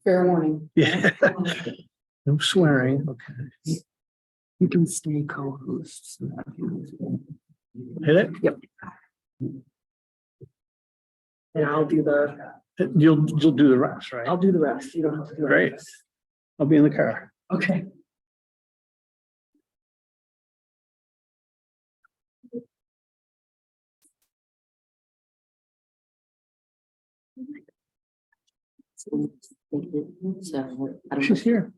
Fair warning. Yeah. No swearing, okay. You can stay co-hosts. Hit it? Yep. And I'll do You'll do the rest, right? I'll do the rest. You don't have to do Great. it. I'll be in the car. Okay. So, I don't She's here.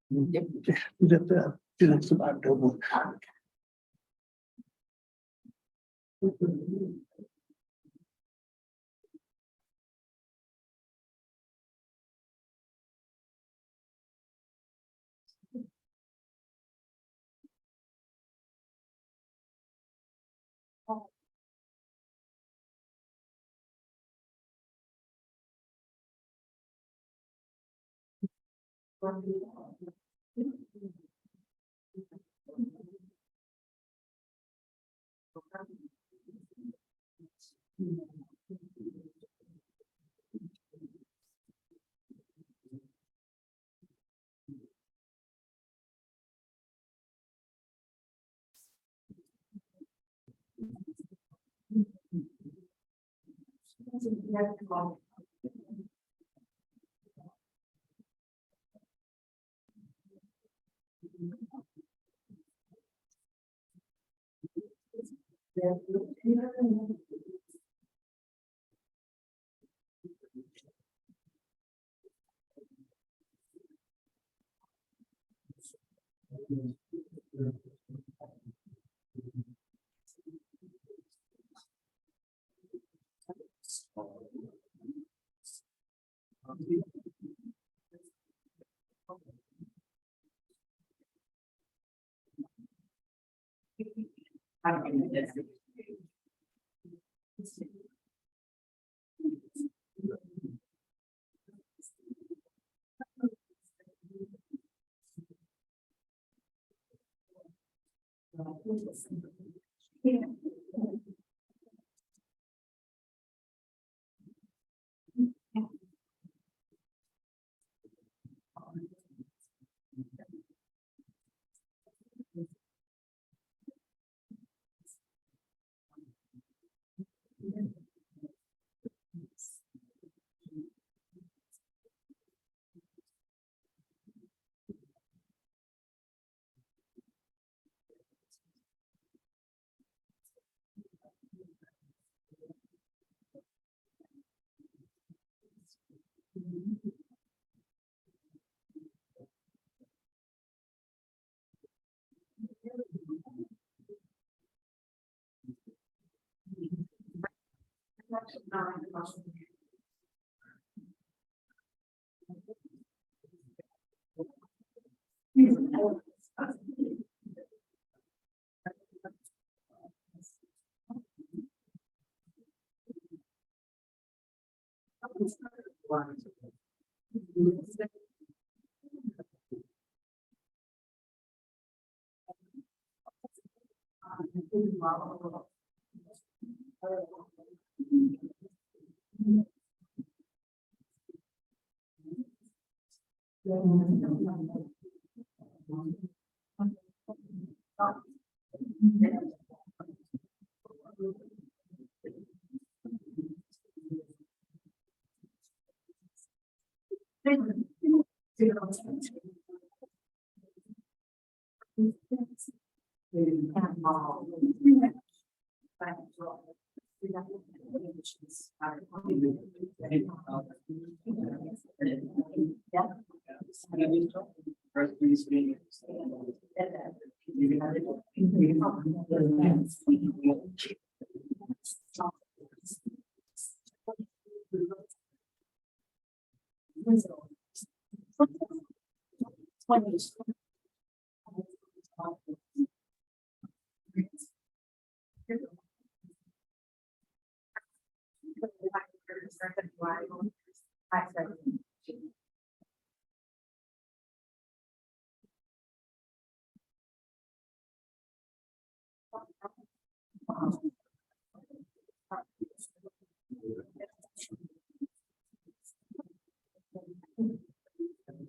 Yep. She's at the back door.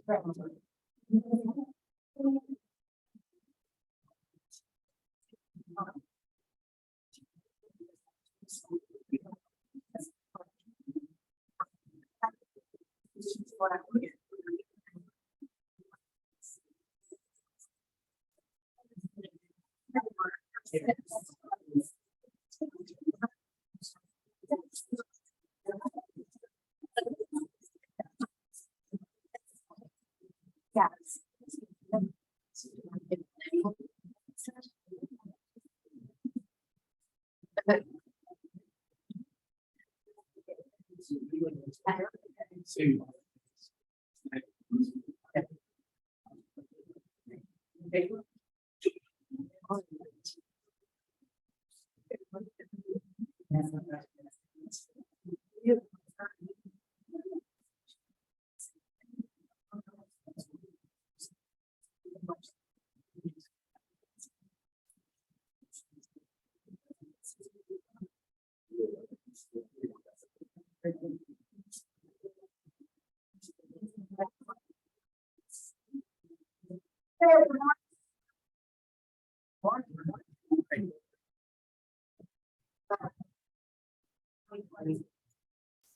Yes.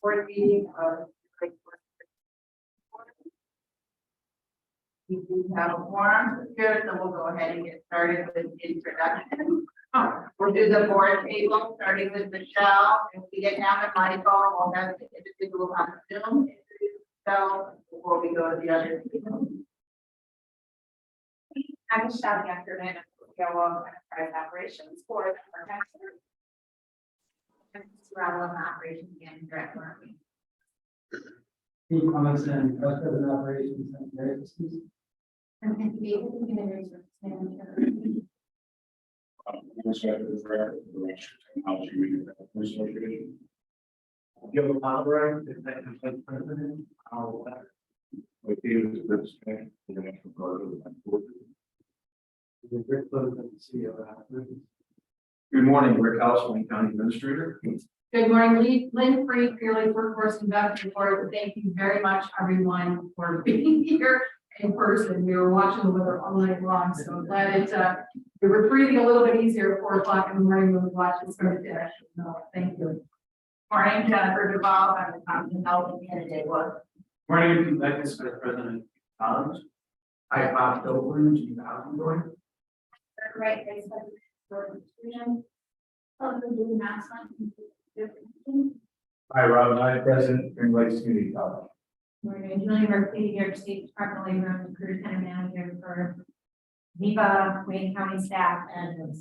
Board meeting of. We do have a forum here, so we'll go ahead and get started with introduction. We'll do the board table, starting with Michelle. If we get down to Michael, we'll have the individual on Zoom. So before we go to the other people. I'm Michelle Ackerman of Gilwell Enterprise Operations for the protection. Relevant operations and direct learning. Any comments and vice president operations and various systems? I'm David, human resources manager. Technology Association. Gilbert Albright, executive vice president. Like David is this international guard of the board. Rick Close, CEO of Apple. Good morning, Rick House, County Administrator. Good morning, Lynn Free, Clearly Workforce Investment Board. Thank you very much, everyone, for being here in person. We were watching the weather all night long, so I'm glad we were breathing a little bit easier at 4 o'clock in the morning when we watched this from the actually. No, thank you. Morning, Jennifer Duval, I'm the Compton Health Candidate Work. Morning, executive vice president. Hi, Bob Dolan, Chief Housing Board. Right, thanks for the exclusion. Hi, Rob Knight, President, Green Lakes Community College. Morning, Julie Murphy, New York State Department of Labor and Career Center Manager for NEPA, Wayne County staff and.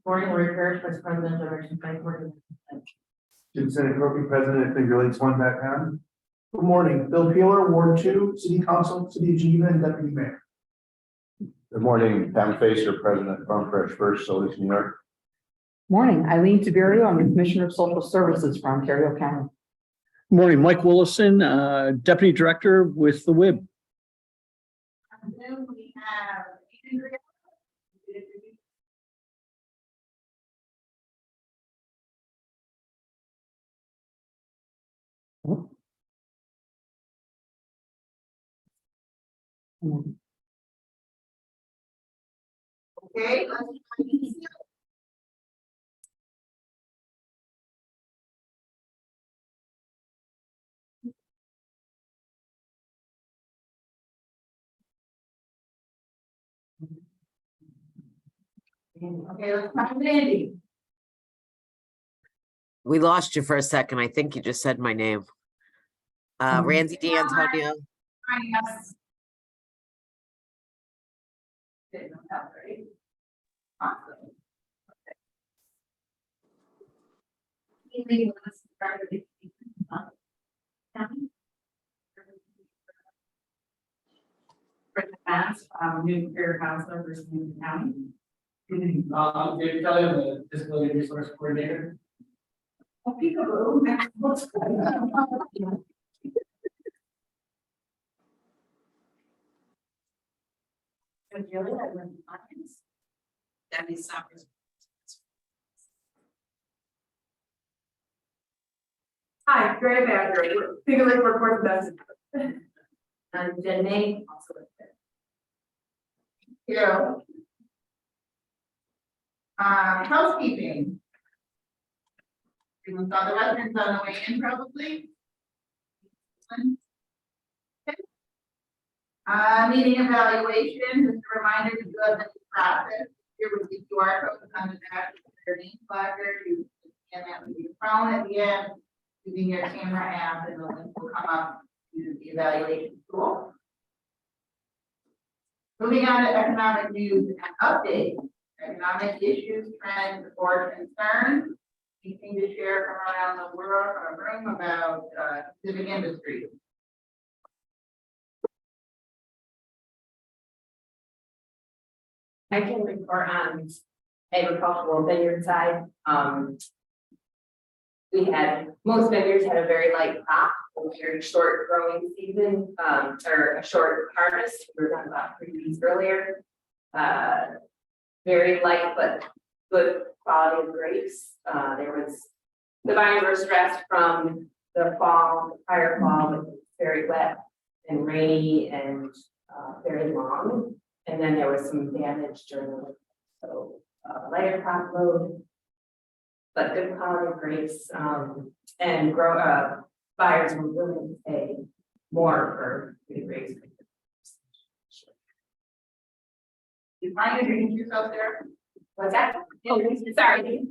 Morning, Rick Vice President of Ocean Bank Board. Jim Senate Corky, President, Finger Lakes One background. Good morning, Bill Peeler, Ward 2, City Council, City of Geneva, and Deputy Mayor. Good morning, Pam Facer, President, Farm Fresh First, Solis, New York. Morning, Eileen Tiberio. I'm the Commissioner of Social Services for Ontario County. Morning, Mike Willison, Deputy Director with the WIB. On Zoom, we have Andrea. Okay, let's. Okay, let's talk to Andy. We lost you for a second. I think you just said my name. Ramsey D'Antonio. Joining us. Didn't know that, right? Awesome. Okay. Let's start with the- For the past, new career counselor for Newton County. I'm Dave Kelly, I'm the disability resource coordinator. Peekaboo. So Julie, I went to audience. Debbie Soppers. Hi, Gary Badger, Finger Lake Workforce Investment. And Jen May also listed. You. Housekeeping. We saw the residents on the way in probably. Meeting evaluation, just a reminder to do have the process. Here with the QR code on the back of your name placard, you scan that with your phone at the end, using your camera app, and the link will come up to the evaluation tool. Moving on to economic news and updates, economic issues, trends, or concerns. Anything to share from around the world or room about specific industries? I can report on agricultural vineyard side. We had, most vineyards had a very light crop, a very short growing season, or a short harvest. We were talking about 3 weeks earlier. Very light, but good quality of grapes. The vines were stressed from the fall, the prior fall, which was very wet and rainy and very long. And then there was some damage during the winter. So lighter crop load, but good quality of grapes. And buyers were willing to pay more for good grapes. You find introduce yourself there? What's that? Oh, sorry.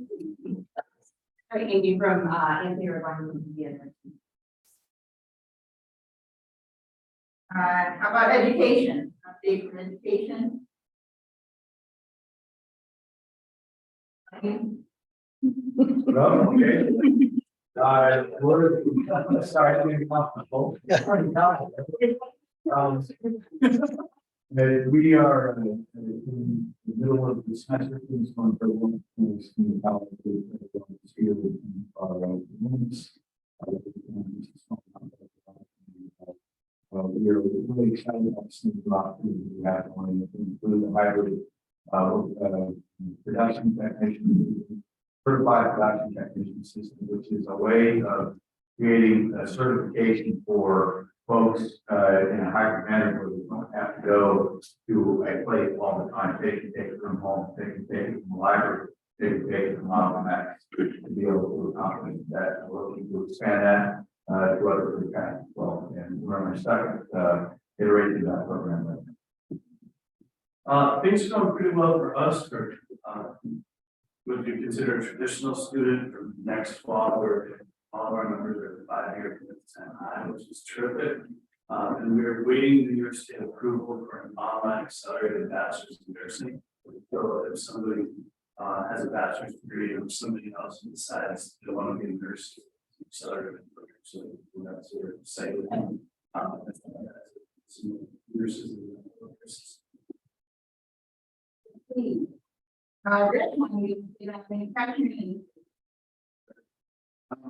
Amy from Anthony Irvine. How about education? Update from education? Well, okay. We're starting to get comfortable. We are in the middle of the semester. This month, for one schools in the college, we are really excited about some of the opportunities we have on it, including the hybrid production technician, certified production technician system, which is a way of creating a certification for folks in a hybrid manner where they don't have to go to a place all the time. They can take it from home, they can take it from the library, they can take it from Automax to be able to accomplish that. We're looking to expand that to other programs as well. And we're on our second iteration of that program right now. Things are going pretty well for us. For would you consider a traditional student from next fall, where all of our members are 5-year commitments and high, which is terrific. And we're waiting the New York State approval for an online accelerated bachelor's in nursing. So if somebody has a bachelor's degree or somebody else decides they want to be a nurse, accelerated program. So that's sort of exciting. Nurses and nurses. This one, you know, manufacturing.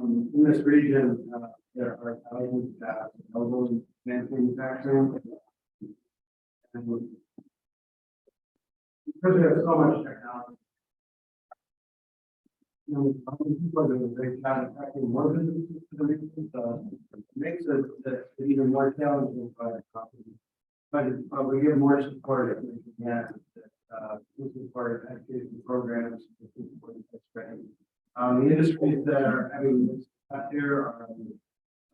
In this region, there are thousands of mobile manufacturing. And because we have so much technology, you know, people are doing a great job attracting more businesses to the region, so it makes it even more challenging for our company. But we give more support if we can. This is part of education programs. The industries that are having this up here are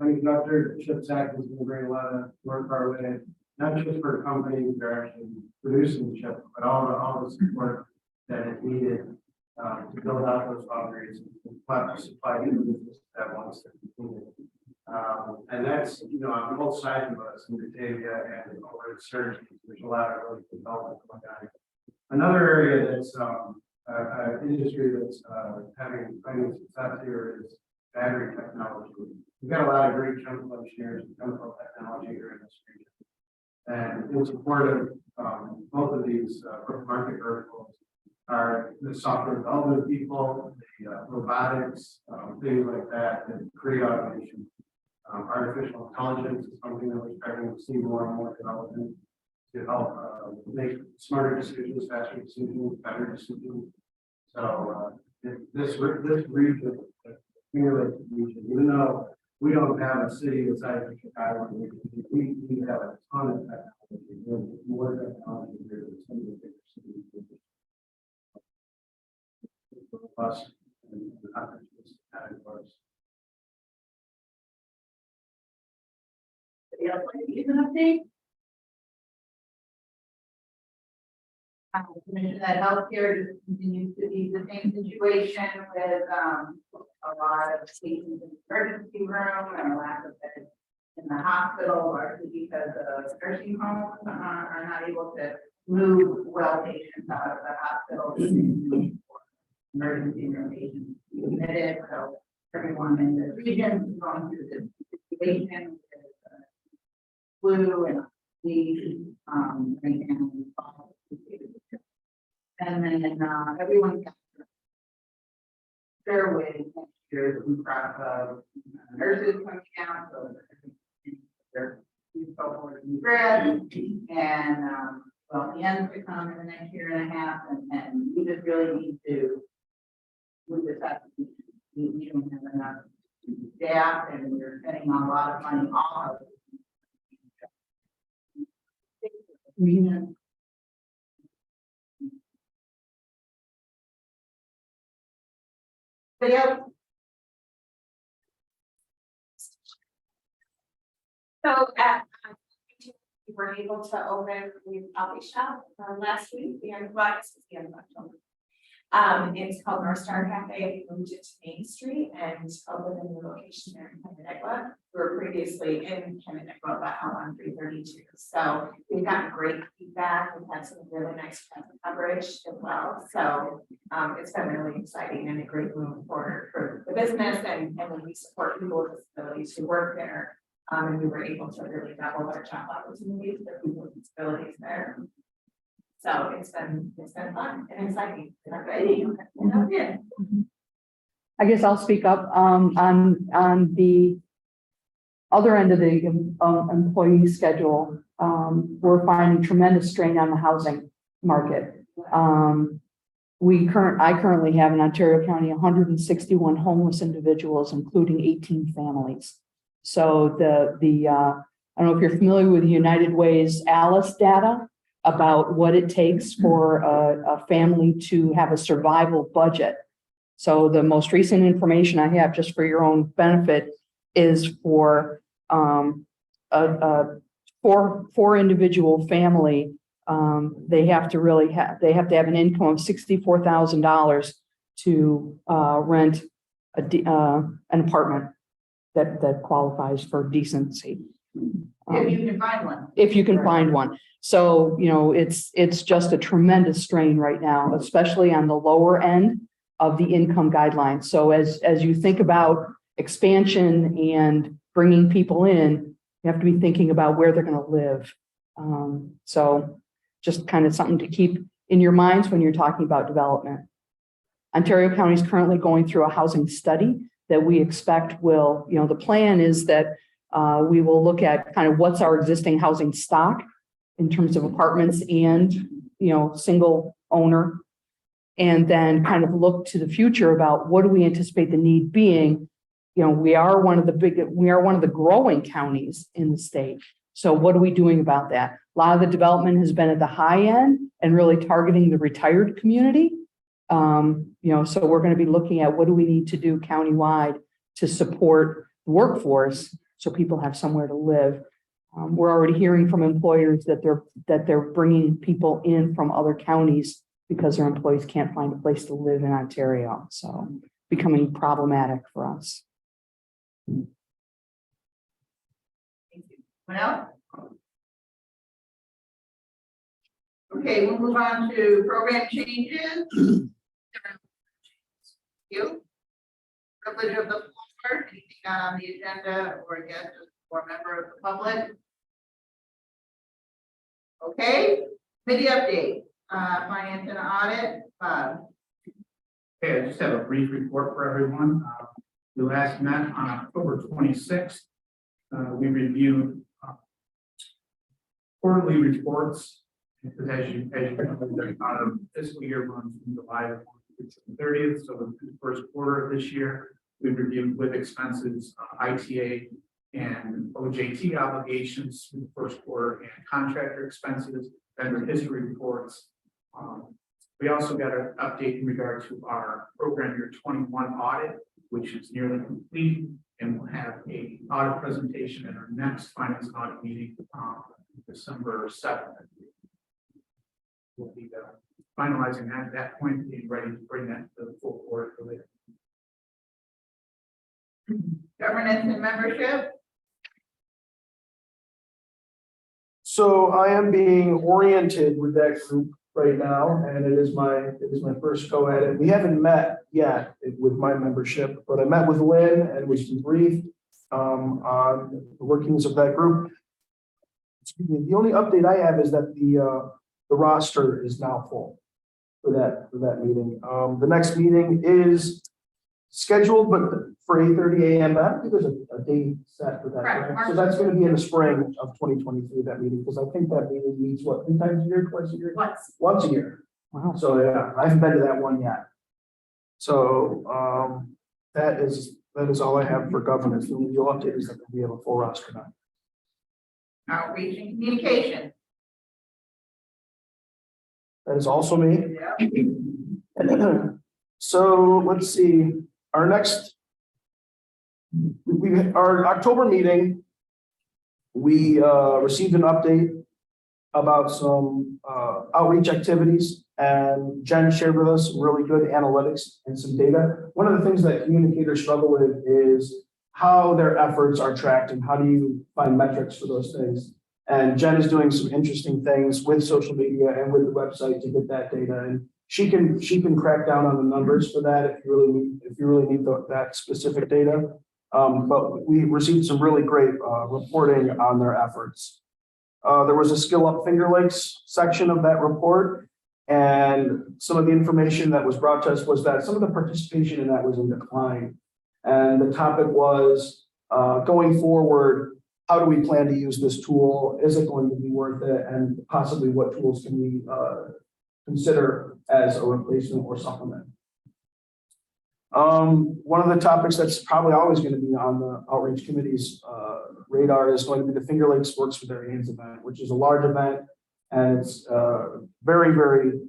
semiconductor, CHIPS Act is going to bring a lot of work our way, not just for companies that are actually producing chips, but all the support that is needed to build out those foundries and supply businesses that wants to continue. And that's, you know, on both sides of us in Batavia and over at Surrey, there's a lot of really development going on. Another area that's industry that's finding success here is battery technology. We've got a lot of great chemical engineers and chemical technology here in this region. And in support of both of these market verticals are the software development people, the robotics, things like that, and create automation. Artificial intelligence is something that we're starting to see more and more development to help make smarter decisions, faster decisions, better decisions. So this region, even though we don't have a city the size of Chicago. We have a ton of technology, more technology here than some of the bigger cities. Plus, and not just categories. Anybody else like to give an update? Mention that healthcare just continues to be the same situation with, a lot of patients in the emergency room and a lack of beds in the hospital, largely because the nursing homes, are not able to move well patients out of the hospital. Emergency room patients admitted, so everyone in the region is going through this situation with flu and the, right now. And then, everyone got their way next year, we brought, nurses coming out, so they're grad, and, well, the ends to come in the next year and a half, and we just really need to move this up. We don't have enough staff, and we're spending a lot of money on it. Video. So we were able to open the coffee shop last week, the end of August, the end of October. It's called North Star Cafe. We moved it to Main Street and opened a new location there in Canandaigua. We were previously in Canandaigua, but out on 332. So we've gotten great feedback. We've had some really nice coverage as well. So it's been really exciting and a great move for the business, and when we support people with disabilities who work there. And we were able to really double our job opportunities for people with disabilities there. So it's been fun and exciting. Yeah. I guess I'll speak up on the other end of the employee schedule. We're finding tremendous strain on the housing market. I currently have in Ontario County 161 homeless individuals, including 18 families. So I don't know if you're familiar with United Way's ALICE data about what it takes for a family to have a survival budget. So the most recent information I have, just for your own benefit, is for a four individual family. They have to have an income of $64,000 to rent an apartment that qualifies for decency. If you can find one. If you can find one. So, it's just a tremendous strain right now, especially on the lower end of the income guidelines. So as you think about expansion and bringing people in, you have to be thinking about where they're going to live. So just kind of something to keep in your minds when you're talking about development. Ontario County is currently going through a housing study that we expect will, the plan is that we will look at kind of what's our existing housing stock in terms of apartments and, single owner, and then kind of look to the future about what do we anticipate the need being. We are one of the growing counties in the state. So what are we doing about that? A lot of the development has been at the high end and really targeting the retired community. So we're going to be looking at what do we need to do countywide to support the workforce so people have somewhere to live. We're already hearing from employers that they're bringing people in from other counties because their employees can't find a place to live in Ontario. So becoming problematic for us. Thank you. What else? Okay, we'll move on to program changes. You. Privilege of the floor, anything on the agenda or guest or member of the public? Okay, committee update, finance and audit, Okay, I just have a brief report for everyone. We last met on October 26th. We reviewed quarterly reports, because as you know, our fiscal year runs from July 30th, so the first quarter of this year. We reviewed with expenses, ITA and OJT obligations through the first quarter and contractor expenses, vendor history reports. We also got an update in regard to our program year 21 audit, which is nearly complete, and we'll have a audit presentation at our next finance and audit meeting December 7th. We'll be finalizing that at that point, being ready to bring that to the full board for later. Governance and membership. So I am being oriented with that group right now, and it is my first go at it. We haven't met yet with my membership, but I met with Lynn and was debriefed on the workings of that group. Excuse me. The only update I have is that the roster is now full for that meeting. The next meeting is scheduled, but for 8:30 a.m. I don't think there's a date set for that. Correct. Right? So that's going to be in the spring of 2023, that meeting, because I think that meeting meets what, 3 times a year, twice a year? Once a year. Wow. So yeah, I haven't been to that one yet. So that is all I have for governance. The only update is that we have a full roster now. Outreach and communication. That is also me. Yeah. So let's see, our next, our October meeting, we received an update about some outreach activities, and Jen shared with us some really good analytics and some data. One of the things that communicators struggle with is how their efforts are tracked and how do you find metrics for those things. And Jen is doing some interesting things with social media and with the website to get that data, and she can crack down on the numbers for that if you really need that specific data. But we received some really great reporting on their efforts. There was a Skill Up Finger Lakes section of that report, and some of the information that was brought to us was that some of the participation in that was in decline. And the topic was going forward, how do we plan to use this tool? Is it going to be worth it? And possibly what tools can we consider as a replacement or supplement? One of the topics that's probably always going to be on the outreach committee's radar is going to be the Finger Lakes Works with Their Hands event, which is a large event, and it's very, very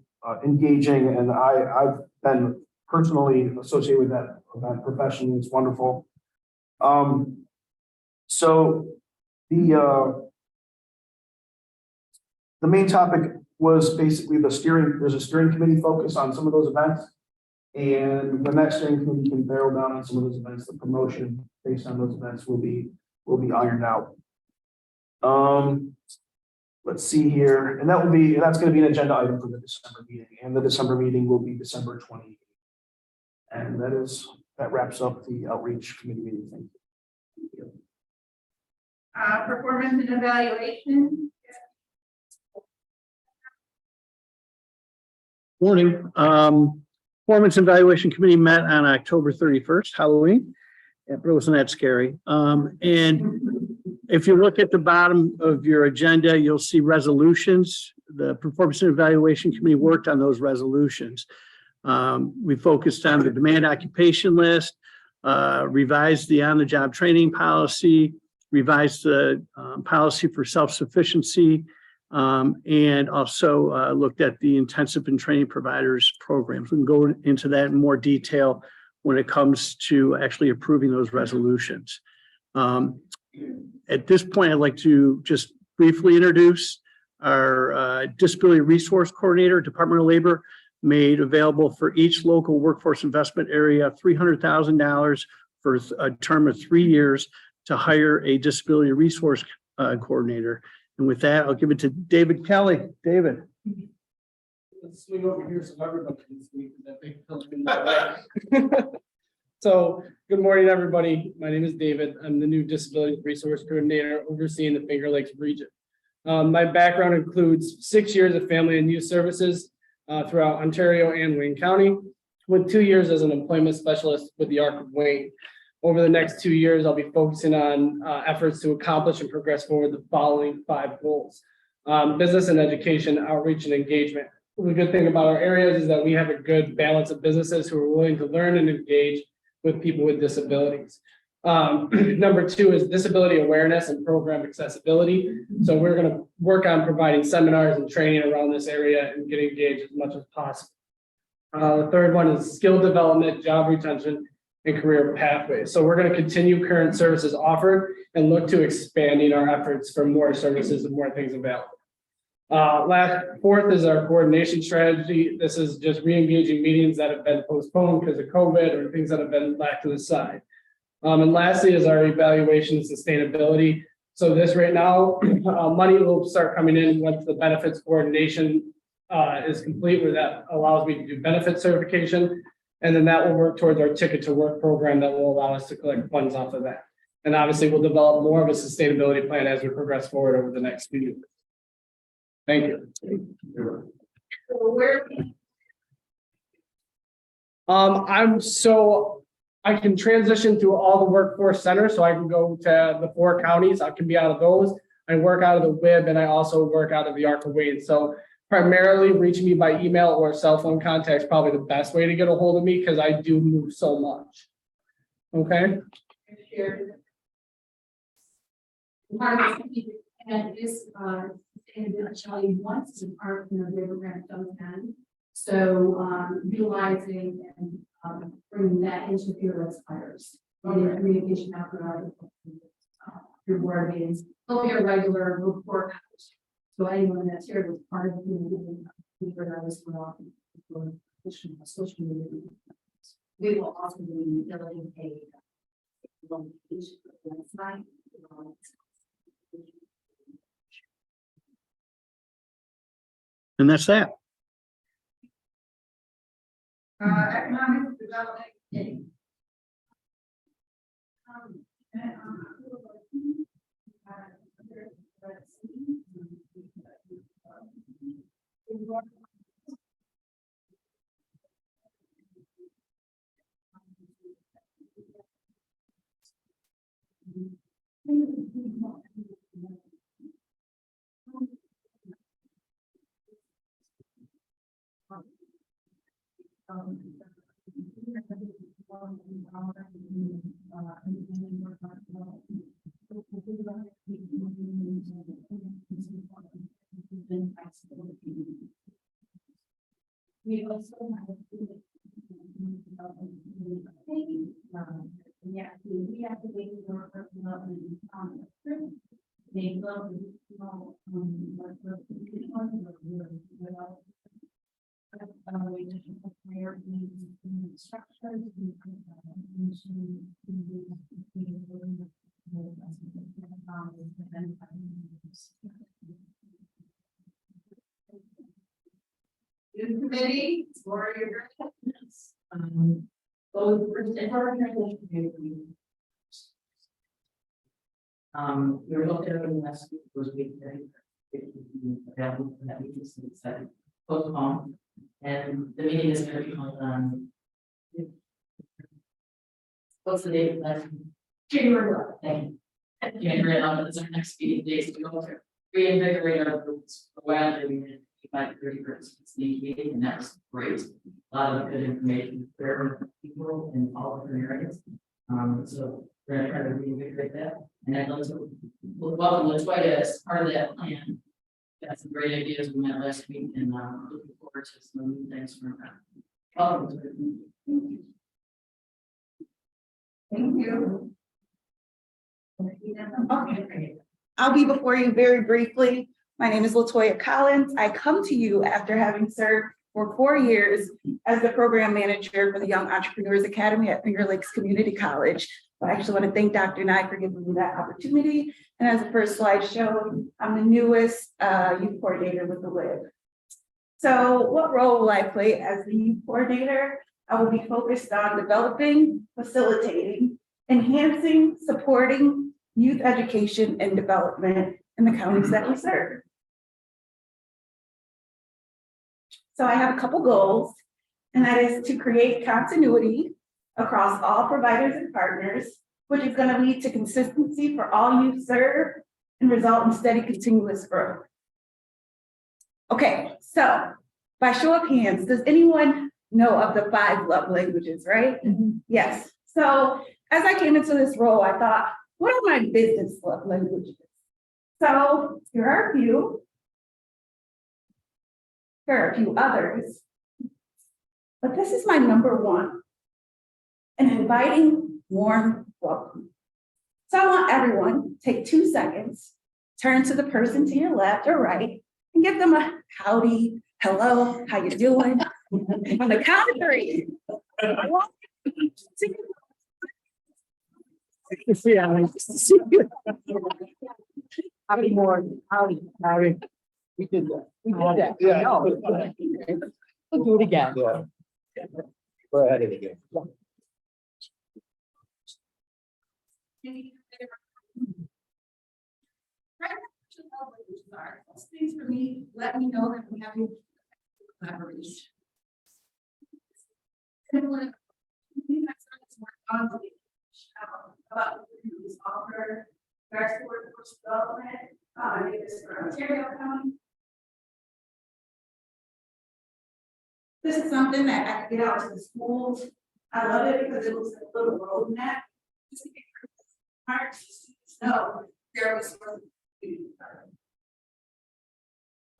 engaging. And I've been personally associated with that event professionally. It's wonderful. So the main topic was basically there's a steering committee focus on some of those events. And when that steering committee can barrel down on some of those events, the promotion based on those events will be ironed out. Let's see here, and that's going to be an agenda item for the December meeting, and the December meeting will be December 28th. And that wraps up the outreach committee meeting. Thank you. Performance and evaluation. Morning. Performance and Evaluation Committee met on October 31st, Halloween. Yeah, but it wasn't that scary. And if you look at the bottom of your agenda, you'll see resolutions. The Performance and Evaluation Committee worked on those resolutions. We focused on the demand occupation list, revised the on-the-job training policy, revised the policy for self-sufficiency, and also looked at the intensive and training providers programs. We can go into that in more detail when it comes to actually approving those resolutions. At this point, I'd like to just briefly introduce our Disability Resource Coordinator, Department of Labor, made available for each local workforce investment area $300,000 for a term of 3 years to hire a disability resource coordinator. And with that, I'll give it to David Kelly. David. Let's swing over here so everybody can see that big building. So, good morning, everybody. My name is David. I'm the new Disability Resource Coordinator overseeing the Finger Lakes region. My background includes 6 years of family and youth services throughout Ontario and Wayne County, with 2 years as an employment specialist with the Arc of Wayne. Over the next 2 years, I'll be focusing on efforts to accomplish and progress forward the following 5 goals: business and education, outreach and engagement. The good thing about our areas is that we have a good balance of businesses who are willing to learn and engage, with people with disabilities. Number two is disability awareness and program accessibility. So we're going to work on providing seminars and training around this area and get engaged as much as possible. The third one is skill development, job retention, and career pathways. So we're going to continue current services offered and look to expanding our efforts for more services and more things available. Fourth is our coordination strategy. This is just re-engaging meetings that have been postponed because of COVID or things that have been left to the side. And lastly is our evaluation and sustainability. So this right now, money will start coming in once the benefits coordination is complete, where that allows me to do benefit certification. And then that will work towards our ticket to work program that will allow us to collect funds off of that. And obviously we'll develop more of a sustainability plan as we progress forward over the next few years. Thank you. So where, I can transition through all the workforce centers, so I can go to the 4 counties. I can be out of those. I work out of the WIB, and I also work out of the ARC of Wayne. So primarily reaching me by email or cell phone contact is probably the best way to get a hold of me because I do move so much. Okay. and this, sustainability once is a part of the program does end. So, utilizing and, bringing that into field aspires, the communication out through board meetings. There'll be a regular report. So anyone that's here was part of the community, social media. We will also be building a website. And that's that. Economic development committee. We also have we have to wait for committee for your we were looking at the last week was week available for that meeting, so it's postponed, and the meeting is going to be held on. What's the date of that? January 11th. Thank you. January 11th is our next meeting day, so we go to reinvigorate our groups. For a while, we had 30 participants in each meeting, and that was great. A lot of good information for people in all different areas. So we're going to try to reinvigorate that. And I'd like to welcome LaToya as part of that plan. Got some great ideas we met last week, and looking forward to some new things from her. Welcome. Thank you. Okay. I'll be before you very briefly. My name is LaToya Collins. I come to you after having served for 4 years as the program manager for the Young Entrepreneurs Academy at Finger Lakes Community College. I actually want to thank Dr. Nye for giving me that opportunity. And as the first slide showed, I'm the newest youth coordinator with the WIB. So what role will I play as the youth coordinator? I will be focused on developing, facilitating, enhancing, supporting youth education and development in the counties that we serve. So I have a couple goals, and that is to create continuity across all providers and partners, which is going to lead to consistency for all youth served and result in steady continuous growth. Okay, so by show of hands, does anyone know of the 5 love languages, right? Mm-hmm. Yes. So as I came into this role, I thought, what are my business languages? So here are a few. Here are a few others. But this is my number one. An inviting, warm welcome. So I want everyone, take 2 seconds, turn to the person to your left or right, and give them a howdy, hello, how you doing? On the count of 3. Howdy more, howdy. We did that. We did that. Yeah. I know. We'll do it again. Yeah. We're ahead of the game. Things for me, let me know that we have collaboration. About this offer, regards to workforce development, I did this for Ontario County. This is something that I can get out to the schools. I love it because it looks like a little roadmap. Just to get parents, students know there was.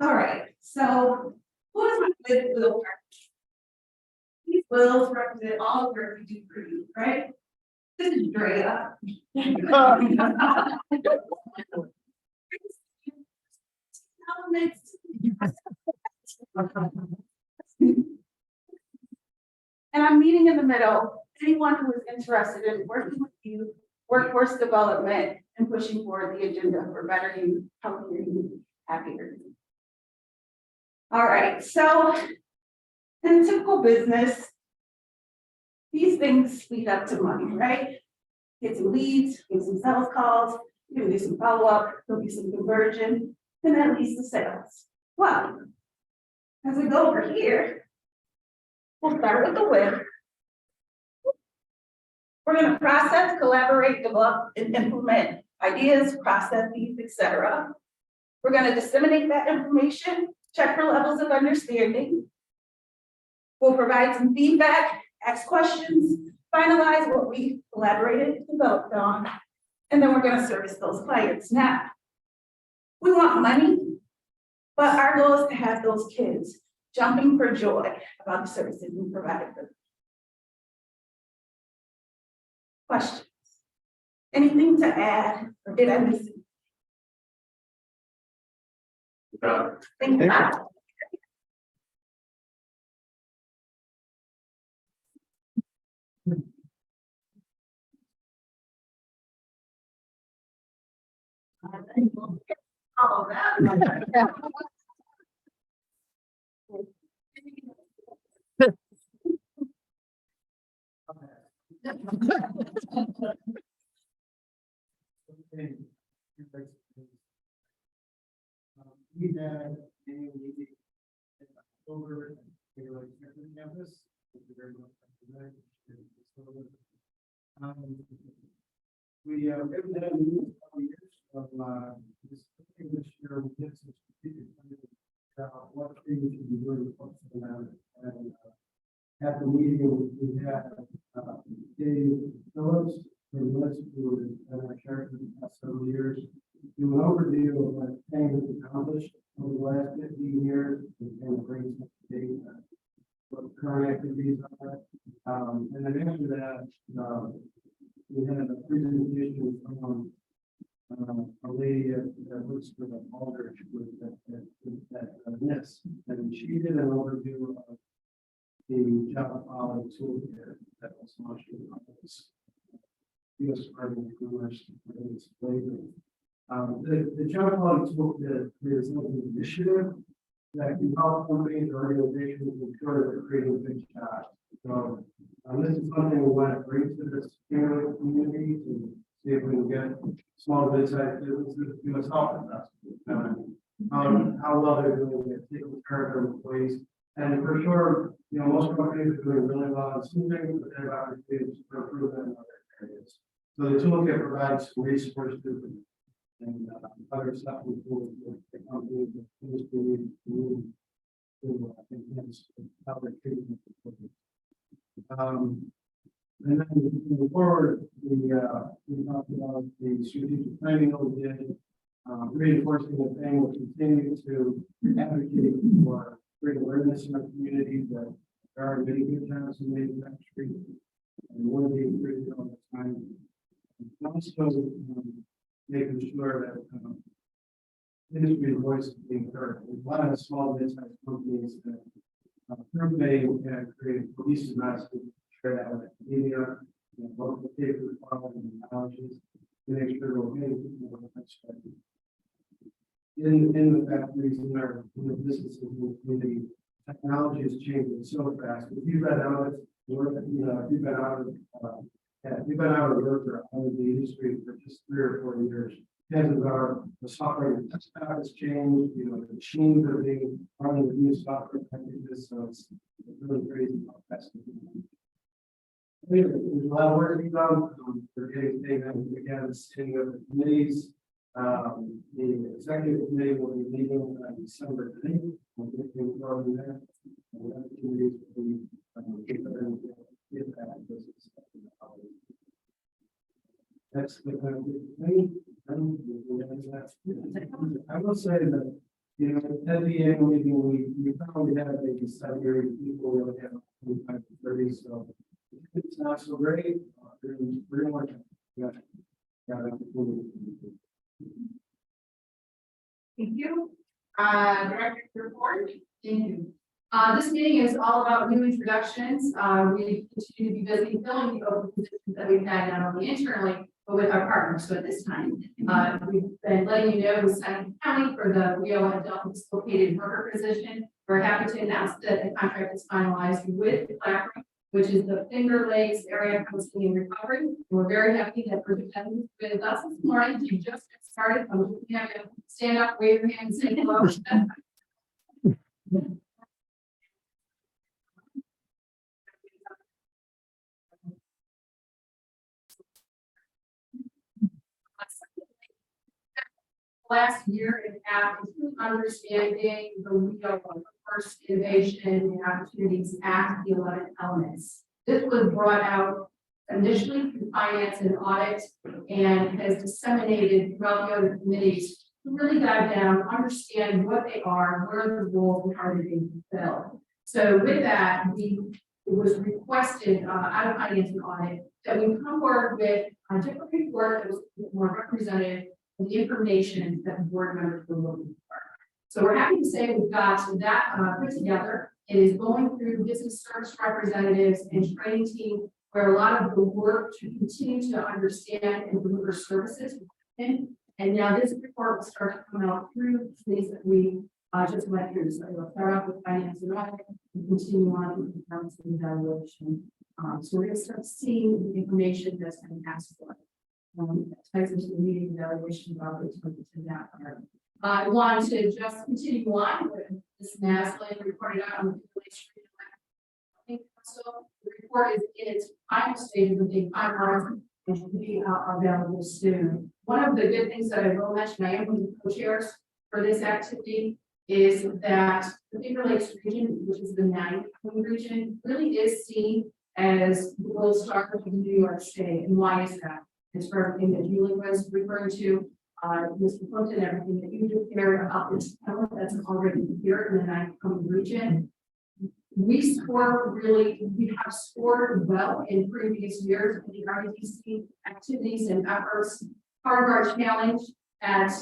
All right, so who is my good will partner? These wills represent all of work we do for you, right? This is Drea. And I'm meeting in the middle, anyone who is interested in working with you, workforce development, and pushing forward the agenda for better you, healthier you, happier you. All right, so in typical business, these things lead up to money, right? Get some leads, get some sales calls, you can do some follow-up, there'll be some conversion, and that leads to sales. Well, as we go over here, we'll start with the win. We're going to process, collaborate, develop, and implement ideas, processes, etc. We're going to disseminate that information, check for levels of understanding. We'll provide some feedback, ask questions, finalize what we collaborated and developed on, and then we're going to service those clients. Now, we want money, but our goal is to have those kids jumping for joy about the services we provided them. Questions? Anything to add, or did I miss it? Thank you. All of that. We had a meeting in October, we were like campus. Thank you very much for that. We have had a meeting a couple years of this year we did some strategic planning, what things we should be doing and at the meeting we had Dave Phillips from West, who has been our chair for the past several years, do an overview of what things we've accomplished over the last 15 years and kind of bring some data, what the current activities are. And then after that, we had a presentation from a lady that works for the Aldrich group that NIST, and she did an overview of the job quality toolkit that was launched in August. U.S. Department of Commerce and Labor. The job quality toolkit is an initiative that can help companies or organizations ensure they're creating good jobs. So this is something we want to bring to this community to see if we can get small and mid-sized businesses to do a self-assessment. How well they're doing at taking care of their employees. And for sure, most companies are doing really well on some things, but they have opportunities for improvement in other areas. So the toolkit provides resources and other stuff we do with the company, the industry, to enhance how they're treating the And then moving forward, we talked about the strategic planning that we did, reinforcing the thing, will continue to advocate for great awareness in our community that there are many good jobs in manufacturing. And one of the great all the time. And also, making sure that, industry voice is being heard. There's a lot of small business companies that, through they create police message, share that with the media, and local papers, and colleges, to make sure we're getting people to understand. In the factories, in the businesses, in the community, technology is changing so fast. If you've been out of work, if you've been out of work or out of the industry for just 3 or 4 years, chances are the software desktop has changed, the machines are being running with new software packages, so it's really crazy how fast it is. Anyway, there's a lot of work to be done. We're getting things again, sitting with the committees. The executive committee will be meeting on December 9th. We'll get things going there. And the other committees will be get that business. That's the kind of thing. I will say that, at the annual meeting, we probably have maybe 7 people, we only have 25 to 30, so it's not so great. We're going to Thank you. Director report. Thank you. This meeting is all about new introductions. We continue to be busy filling the open positions that we've had not only internally, but with our partners. So at this time, we've been letting you know with Seneca County for the Rio adult dislocated worker position. We're happy to announce that the contract is finalized with CLAPRI, which is the Finger Lakes Area Counseling and Recovery. We're very happy that we're attending with us this morning. You just get started. I'm just going to stand up, wave your hand, and say hello. Last year and a half is understanding the Rio First Innovation and Opportunities Act, the 11 elements. This was brought out initially through finance and audit and has disseminated throughout the other committees to really dive down, understand what they are, what are the roles, and how they're being fulfilled. So with that, it was requested out of finance and audit that we come forward with a different report that was more representative of the information that the board members were looking for. So we're happy to say we've got that put together. It is going through the business service representatives and training team, where a lot of the work to continue to understand and deliver services. And now this report will start to come out through things that we just went through. So we'll start off with finance and audit and continue on with performance and evaluation. So we're going to start seeing the information that's been asked for. Ties into the meeting evaluation about it to that part. I want to just continue on with this NASLA reported out on the so the report is in its final stages of being finalized and should be available soon. One of the good things that I will mention, I am one of the co-chairs for this activity, is that the Finger Lakes region, which is the 9th region, really is seen as the gold star of New York State. And why is that? It's for everything that Julie was referring to, Mr. Plimpton, everything that you just heard about this talent that's already here in the 9th region. We have scored well in previous years in the RDC activities and efforts. Part of our challenge at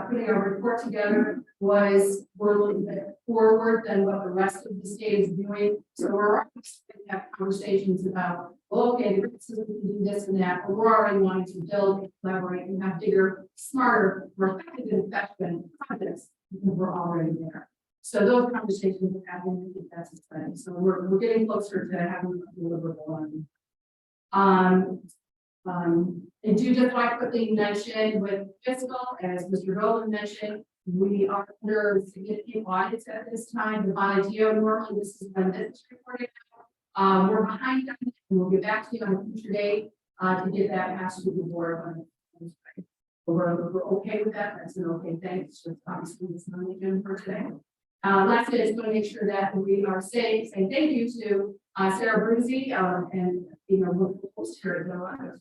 putting our report together was we're a little bit forward than what the rest of the state is doing. So we're going to have conversations about, well, okay, this is, we can do this and that, but we're already wanting to build and collaborate and have bigger, smarter, more effective and effective projects because we're already there. So those conversations are happening. I think that's exciting. So we're getting closer to having a deliverable on. And do just want to quickly mention with fiscal, as Mr. Rowland mentioned, we are under significant audits at this time. The Bonadeo, normally this is when this is reported. We're behind on it, and we'll get back to you on a future date to get that passed to the board. We're okay with that. That's an okay thing. It's just obviously it's not even for today. Lastly, I just want to make sure that we are saying thank you to Sarah Bruzy, and, you know, we'll post her.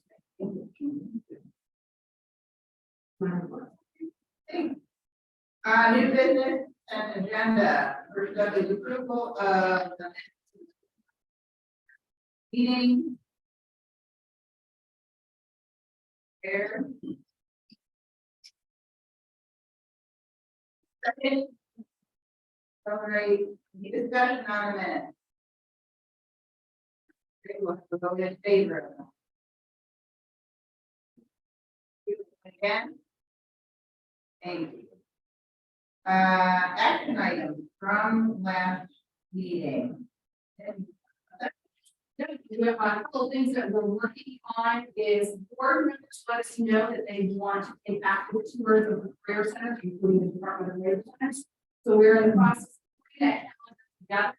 New business and agenda, first up is approval of the meeting. There. Second. Sorry, the discussion on a minute. Vote in favor. Again. Thank you. Action items from last meeting. We have a couple of things that we're working on is board members let us know that they want to take active tours of the career center, including the Department of Labor Centers. So we're in the process of putting that calendar together.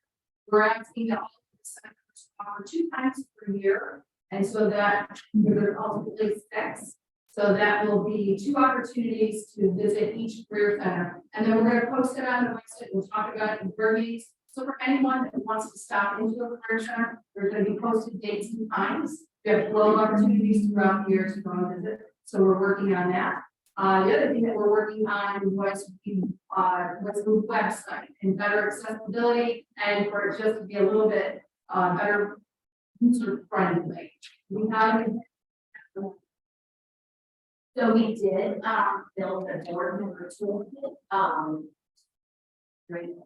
We're asking all of the centers to offer 2 times per year. And so that there's ultimately 6. So that will be 2 opportunities to visit each career center. And then we're going to post it on the website. We'll talk about it in board meetings. So for anyone that wants to stop into a career center, there's going to be posted dates and times. We have 12 opportunities throughout the year to go and visit. So we're working on that. The other thing that we're working on was the website and better accessibility and for it just to be a little bit better user friendly. We have. So we did build a board member toolkit. Right.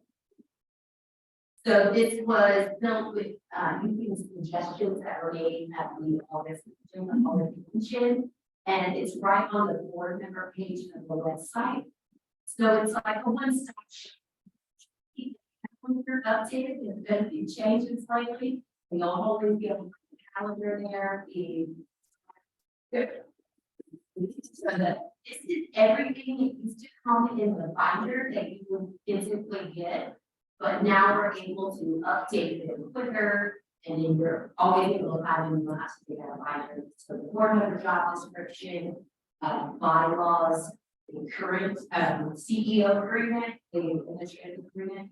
So this was built with using suggestions that were made at the August convention, and it's right on the board member page of the website. So it's like a one-stop shop. When you're updated, there's been a few changes lately. You'll always be able to put the calendar there. So that this is everything that used to come in the binder that you would physically get. But now we're able to update it quicker, and then you're always able to have it, you don't have to take out a binder. So the board member job description, bylaws, the current CEO agreement, the administrative agreement,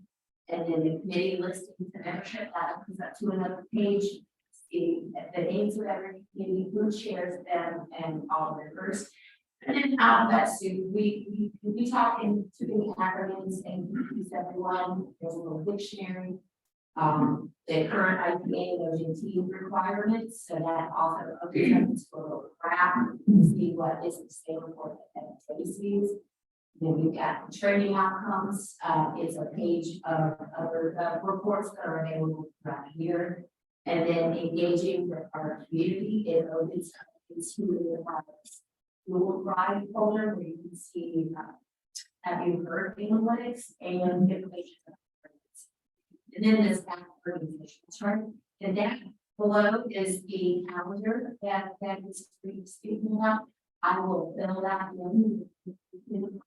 and then the committee listing the membership that comes up to another page. The names of every committee, who chairs them, and all members. And then alphabet soup, we talk into the acronyms and use everyone. There's a little dictionary. The current IPA and OJT requirements, so that also opens to a little graph to see what is the state report that Tracy's. Then we've got training outcomes. It's a page of other reports that are available throughout here. And then engaging with our community, it opens up into the Google Drive folder where you can see have you heard analytics and information. And then this organization chart. And then below is the calendar that is speaking about. I will fill that in the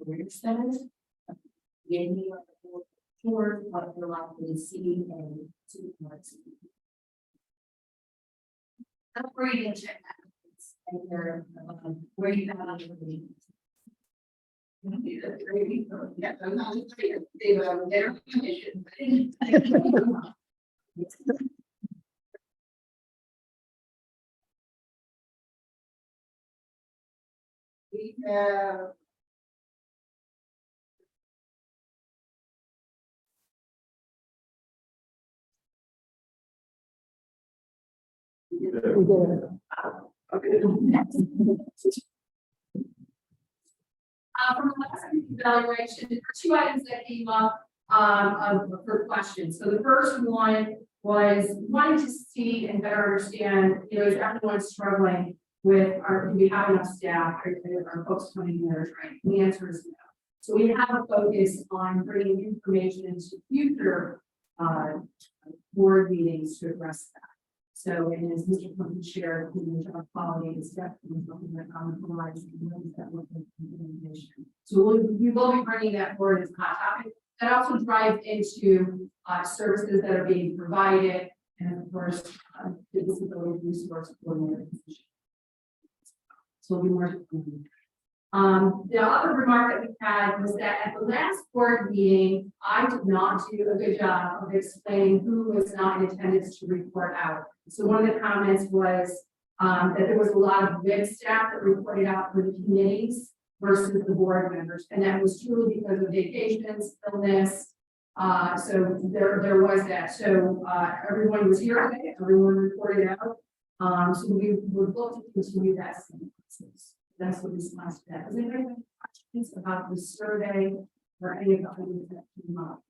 career centers. Give me tour what you're likely to see and to free to check that and where you got on the Yeah, I'm not sure they their commission. We have. We did. Okay. From the last evaluation, there were 2 items that came up for questions. So the first one was wanting to see and better understand, you know, is everyone struggling with do we have enough staff? Are folks coming in there training? The answer is no. So we have a focus on bringing information into future board meetings to address that. So, and as Mr. Clinton shared, the job quality is definitely something that provides that with the information. So we will be bringing that forward as a hot topic. That also drives into services that are being provided, and of course, the disability resource coordinator position. So we'll be more. The other remark that we had was that at the last board meeting, I did not do a good job of explaining who was not in attendance to report out. So one of the comments was that there was a lot of WIB staff that reported out for the committees versus the board members, and that was truly because of vacations, illness. So there was that. So everyone was here today, everyone reported out. So we would look to continue that same process. That's what this last step. Does anybody have questions about the survey or any of the items that came up?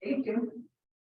Thank you.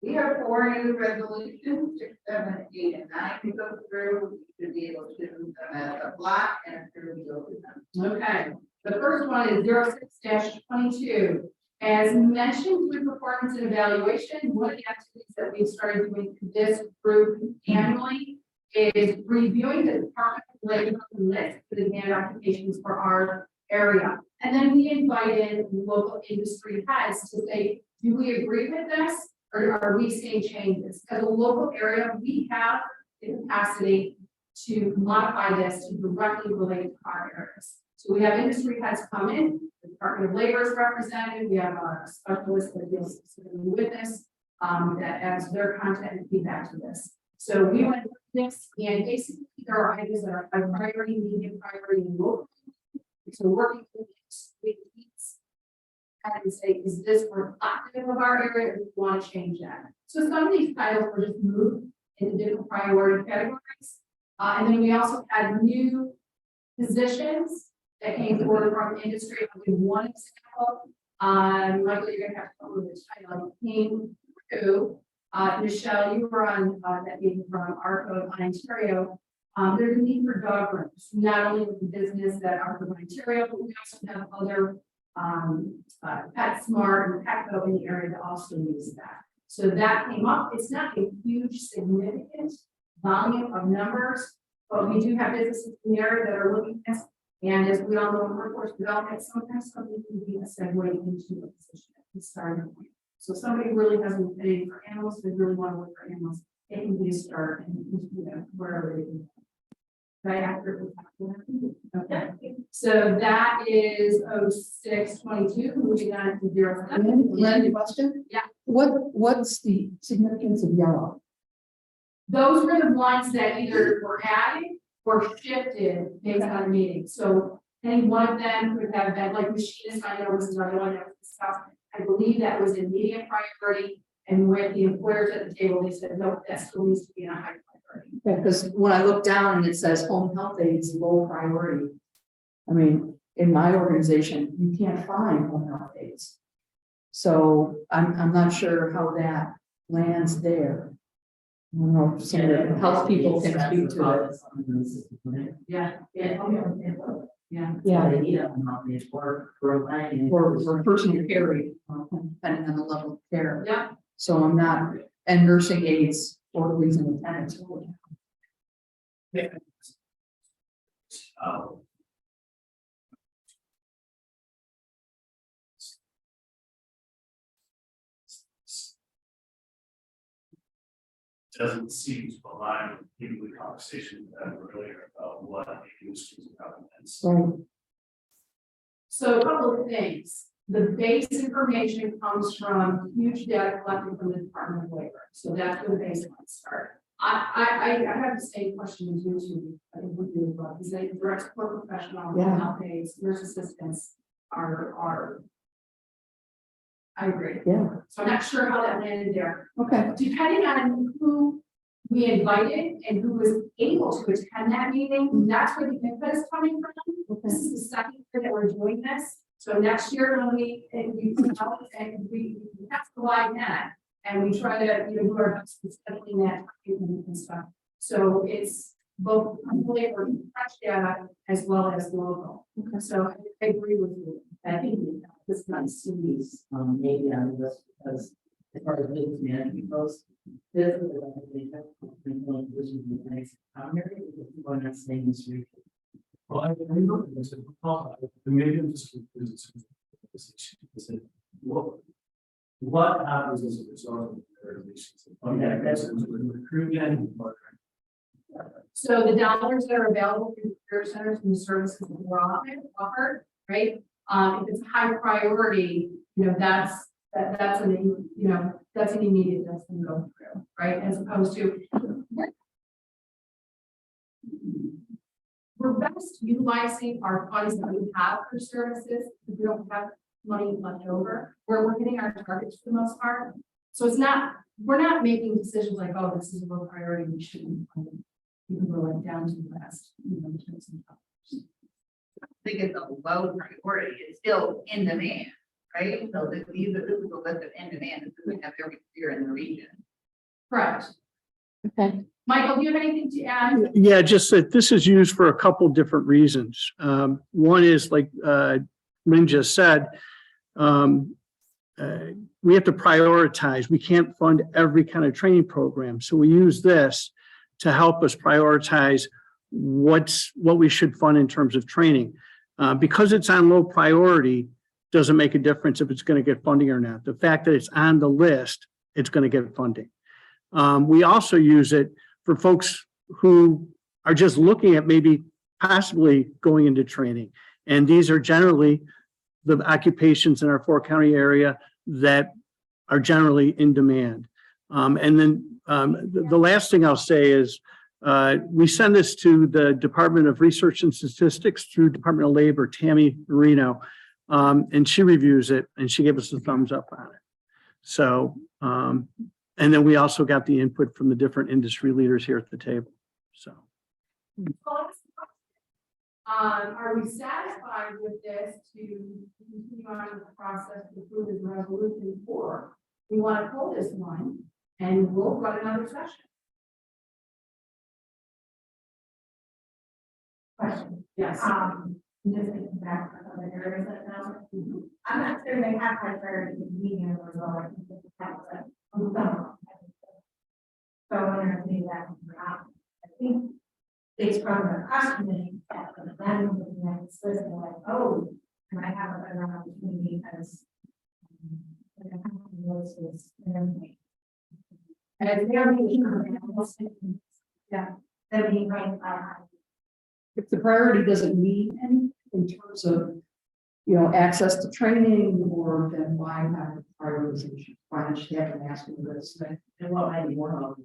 We have 4 new resolutions, 6, 7, 8, and 9 to go through. We should be able to do them as a block and approve them. Okay, the first one is 06-22. As mentioned through performance and evaluation, one of the activities that we've started doing for this group annually is reviewing the Department of Labor list for the demand occupations for our area. And then we invite in local industry heads to say, do we agree with this? Or are we seeing changes? As a local area, we have the capacity to modify this to directly relate to our areas. So we have industry heads come in, the Department of Labor is represented, we have a specialist that deals specifically with this, that adds their content and feedback to this. So we went through this, and basically there are items that are high priority, medium priority, and low. So working with needs and say, is this reflective of our area, or do we want to change that? So some of these titles were just moved into different priority categories. And then we also had new positions that came forward from industry. I'll give one example. Michael, you're gonna have to come with the title. Came through, Michelle, you were on that meeting from ARCO of Ontario. There's a need for dog rooms, not only with the business that ARCO of Ontario, but we also have other PetSmart and Petco in the area that also needs that. So that came up. It's not a huge, significant volume of numbers, but we do have businesses in the area that are looking at this. And as we all know, in workforce development, sometimes something can be a segue into a position at the starting point. So somebody really hasn't paid for animals, they really want to work for animals, it can be a start and you know, wherever they can. Right after. Okay, so that is 06-22, moving on to 07. Lynn, question? Yeah. What's the significance of yellow? Those were the ones that either were added or shifted based on the meeting. So any one of them could have been, like machinist, I know was another one that was discussed. I believe that was in medium priority, and with the employers at the table, they said, no, that still needs to be in a high priority. Because when I look down and it says home health aides, low priority. I mean, in my organization, you can't find home health aides. So I'm not sure how that lands there. I don't know if some of the health people can speak to it. Yeah, yeah. Yeah. They need them, for For personal care, depending on the level of care. Yeah. So I'm not, and nursing aides, orderlies and attendants. Doesn't seem to align with people the conversation we had earlier about what the industries of governments. Right. So a couple of things. The base information comes from huge data collected from the Department of Labor. So that's where the baseline start. I have the same question as you two. I think we do as well. Is that direct support professional, Yeah. health aides, nurse assistants are. I agree. Yeah. So I'm not sure how that landed there. Okay. Depending on who we invited and who was able to attend that meeting, that's where the input is coming from. This is the second year that we're doing this. So next year when we come out and we have to lie net and we try to, do our best with scheduling that and stuff. So it's both labor fresh data as well as local. Okay. So I agree with you. I think this might series, maybe on this, because as far as business management goes, this is the next primary, because people are not staying this region. Well, I know this, maybe I'm just confused. What happens as a result of the regulations? Okay, that's- Recruitment. So the dollars that are available through the career centers and the services that we're offered, right? If it's a high priority, you know, that's an, you know, that's an immediate that's gonna go through, right? As opposed to. We're best utilizing our funds that we have for services, if we don't have money left over, where we're hitting our targets for the most part. So it's not, we're not making decisions like, oh, this is a low priority, we shouldn't. You can go like down to the last, you know, in terms of dollars. I think it's a low priority, it's still in demand, right? So this is a list of in demand, this is have every year in the region. Correct. Okay. Michael, do you have anything to add? Yeah, just that this is used for a couple different reasons. One is like Lynn just said, we have to prioritize. We can't fund every kind of training program. So we use this to help us prioritize what we should fund in terms of training. Because it's on low priority, doesn't make a difference if it's going to get funding or not. The fact that it's on the list, it's going to get funding. We also use it for folks who are just looking at maybe possibly going into training. And these are generally the occupations in our 4-county area that are generally in demand. And then the last thing I'll say is we send this to the Department of Research and Statistics through Department of Labor, Tammy Marino, and she reviews it and she gave us a thumbs up on it. So, and then we also got the input from the different industry leaders here at the table. So. Are we satisfied with this to continue on with the process to approve this resolution, or we want to pull this one and we'll run another session? Question. Yes. Just thinking back to other areas that now, I'm not sure they have high priority meeting or well, I think it's a so I wonder if maybe that can be out. I think it's from the cost committee that the planning of the next list, they're like, oh, can I have a better opportunity because and they are yeah, they're being ranked by high. If the priority doesn't mean anything in terms of, you know, access to training, or then why have a prioritization? Why don't you have to ask me this? And what I need more of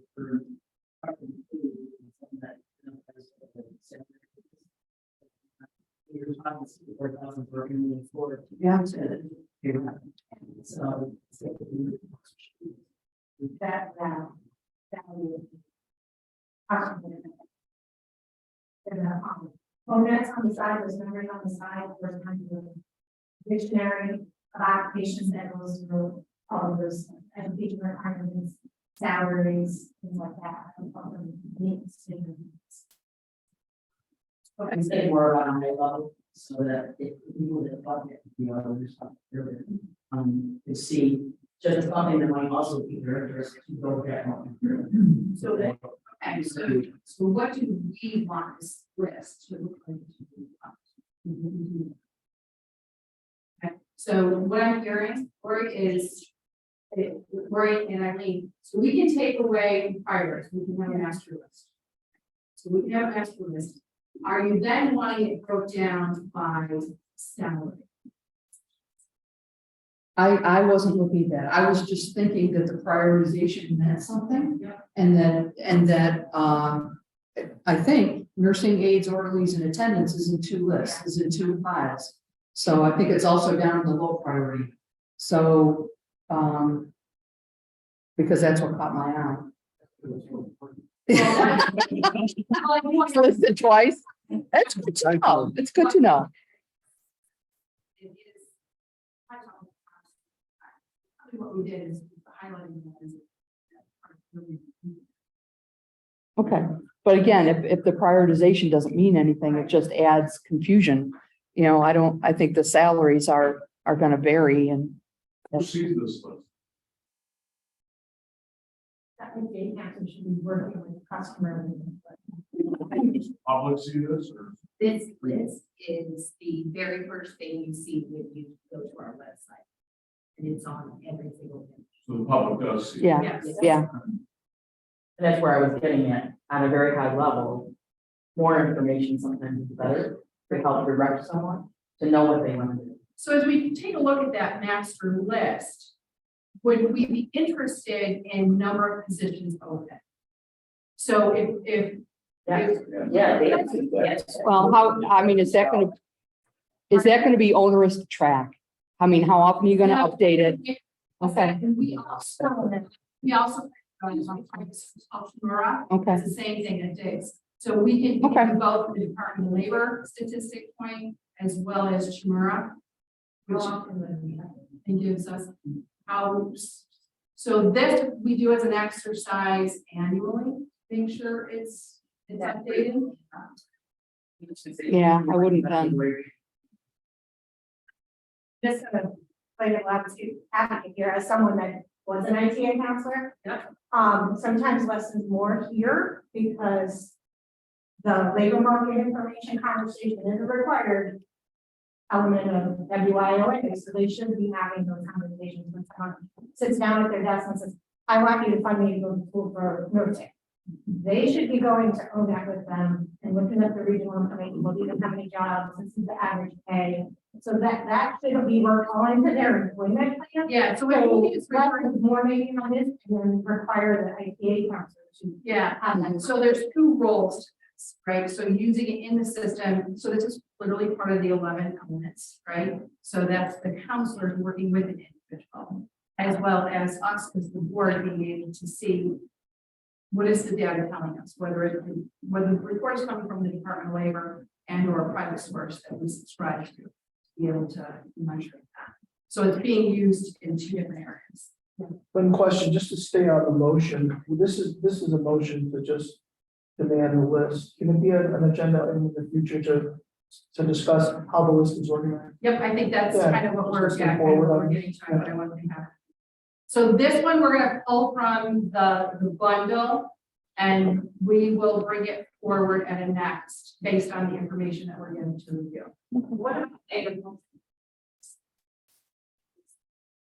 for. Yeah. So. That well, next on the side, there's numbers on the side, there's kind of a dictionary of occupations that goes through all of those education requirements, salaries, things like that. I'm saying more about a high level, so that if people that bucket, you know, there's something to see, just something that might also be very interesting to go back on. So that, okay, so what do we want this list to look like? Okay, so what I'm hearing, Lori, is Lori and Eileen, so we can take away priors, we can have a master list. So we can have a master list. Are you then wanting it broke down by salary? I wasn't looking at that. I was just thinking that the prioritization meant something. Yeah. And that I think nursing aides, orderlies, and attendants is in 2 lists, is in 2 files. So I think it's also down in the low priority. So because that's what caught my eye. It's listed twice. That's good to know. It's good to know. It is. What we did is highlighting that as. Okay, but again, if the prioritization doesn't mean anything, it just adds confusion. You know, I think the salaries are gonna vary and. Who sees this list? I think the accountant should be working with the customer. Public see this or? This list is the very first thing you see when you go to our website. And it's on every single thing. So the public does see. Yeah, Yes. yeah. And that's where I was getting at, on a very high level, more information sometimes is better to help direct someone to know what they want to do. So as we take a look at that master list, would we be interested in number of positions open? So if Yeah, yes. Well, how, I mean, is that gonna be onerous to track? I mean, how often are you gonna update it? Okay, And we also. Altura, okay, it's the same thing it is. So we can Okay. do both the Department of Labor statistic point as well as Chmura. Which it gives us how, so this we do as an exercise annually, make sure it's updated. yeah, I wouldn't then. Just play the advocate here as someone that was an ITA counselor. Yep. Sometimes less is more here because the labor market information conversation is a required element of WIOA, so they should be having those conversations when someone sits down at their desk and says, I want you to fund me to go to school for nursing. They should be going to ODAC with them and looking at the regional information, well, do they have any jobs, this is the average pay. So that should be worked all into their employment plan. Yeah, so So we it's less is more maybe on this and then require the ITA counselor to yeah, have that. so there's two roles to this, right? So using it in the system, so this is literally part of the 11 elements, right? So that's the counselors working with an individual, as well as us as the board being able to see what is the data telling us, whether the report is coming from the Department of Labor and or a private source that we subscribe to be able to measure that. So it's being used in two different areas. One question, just to stay on the motion, this is a motion to just demand the list. Can it be an agenda in the future to discuss how the list is organized? Yep, I think that's Yeah, kind of what just we're, move forward we're on- getting to, what I want to have. So this one, we're gonna pull from the bundle, and we will bring it forward at a next, based on the information that we're getting to review. What about agriculture?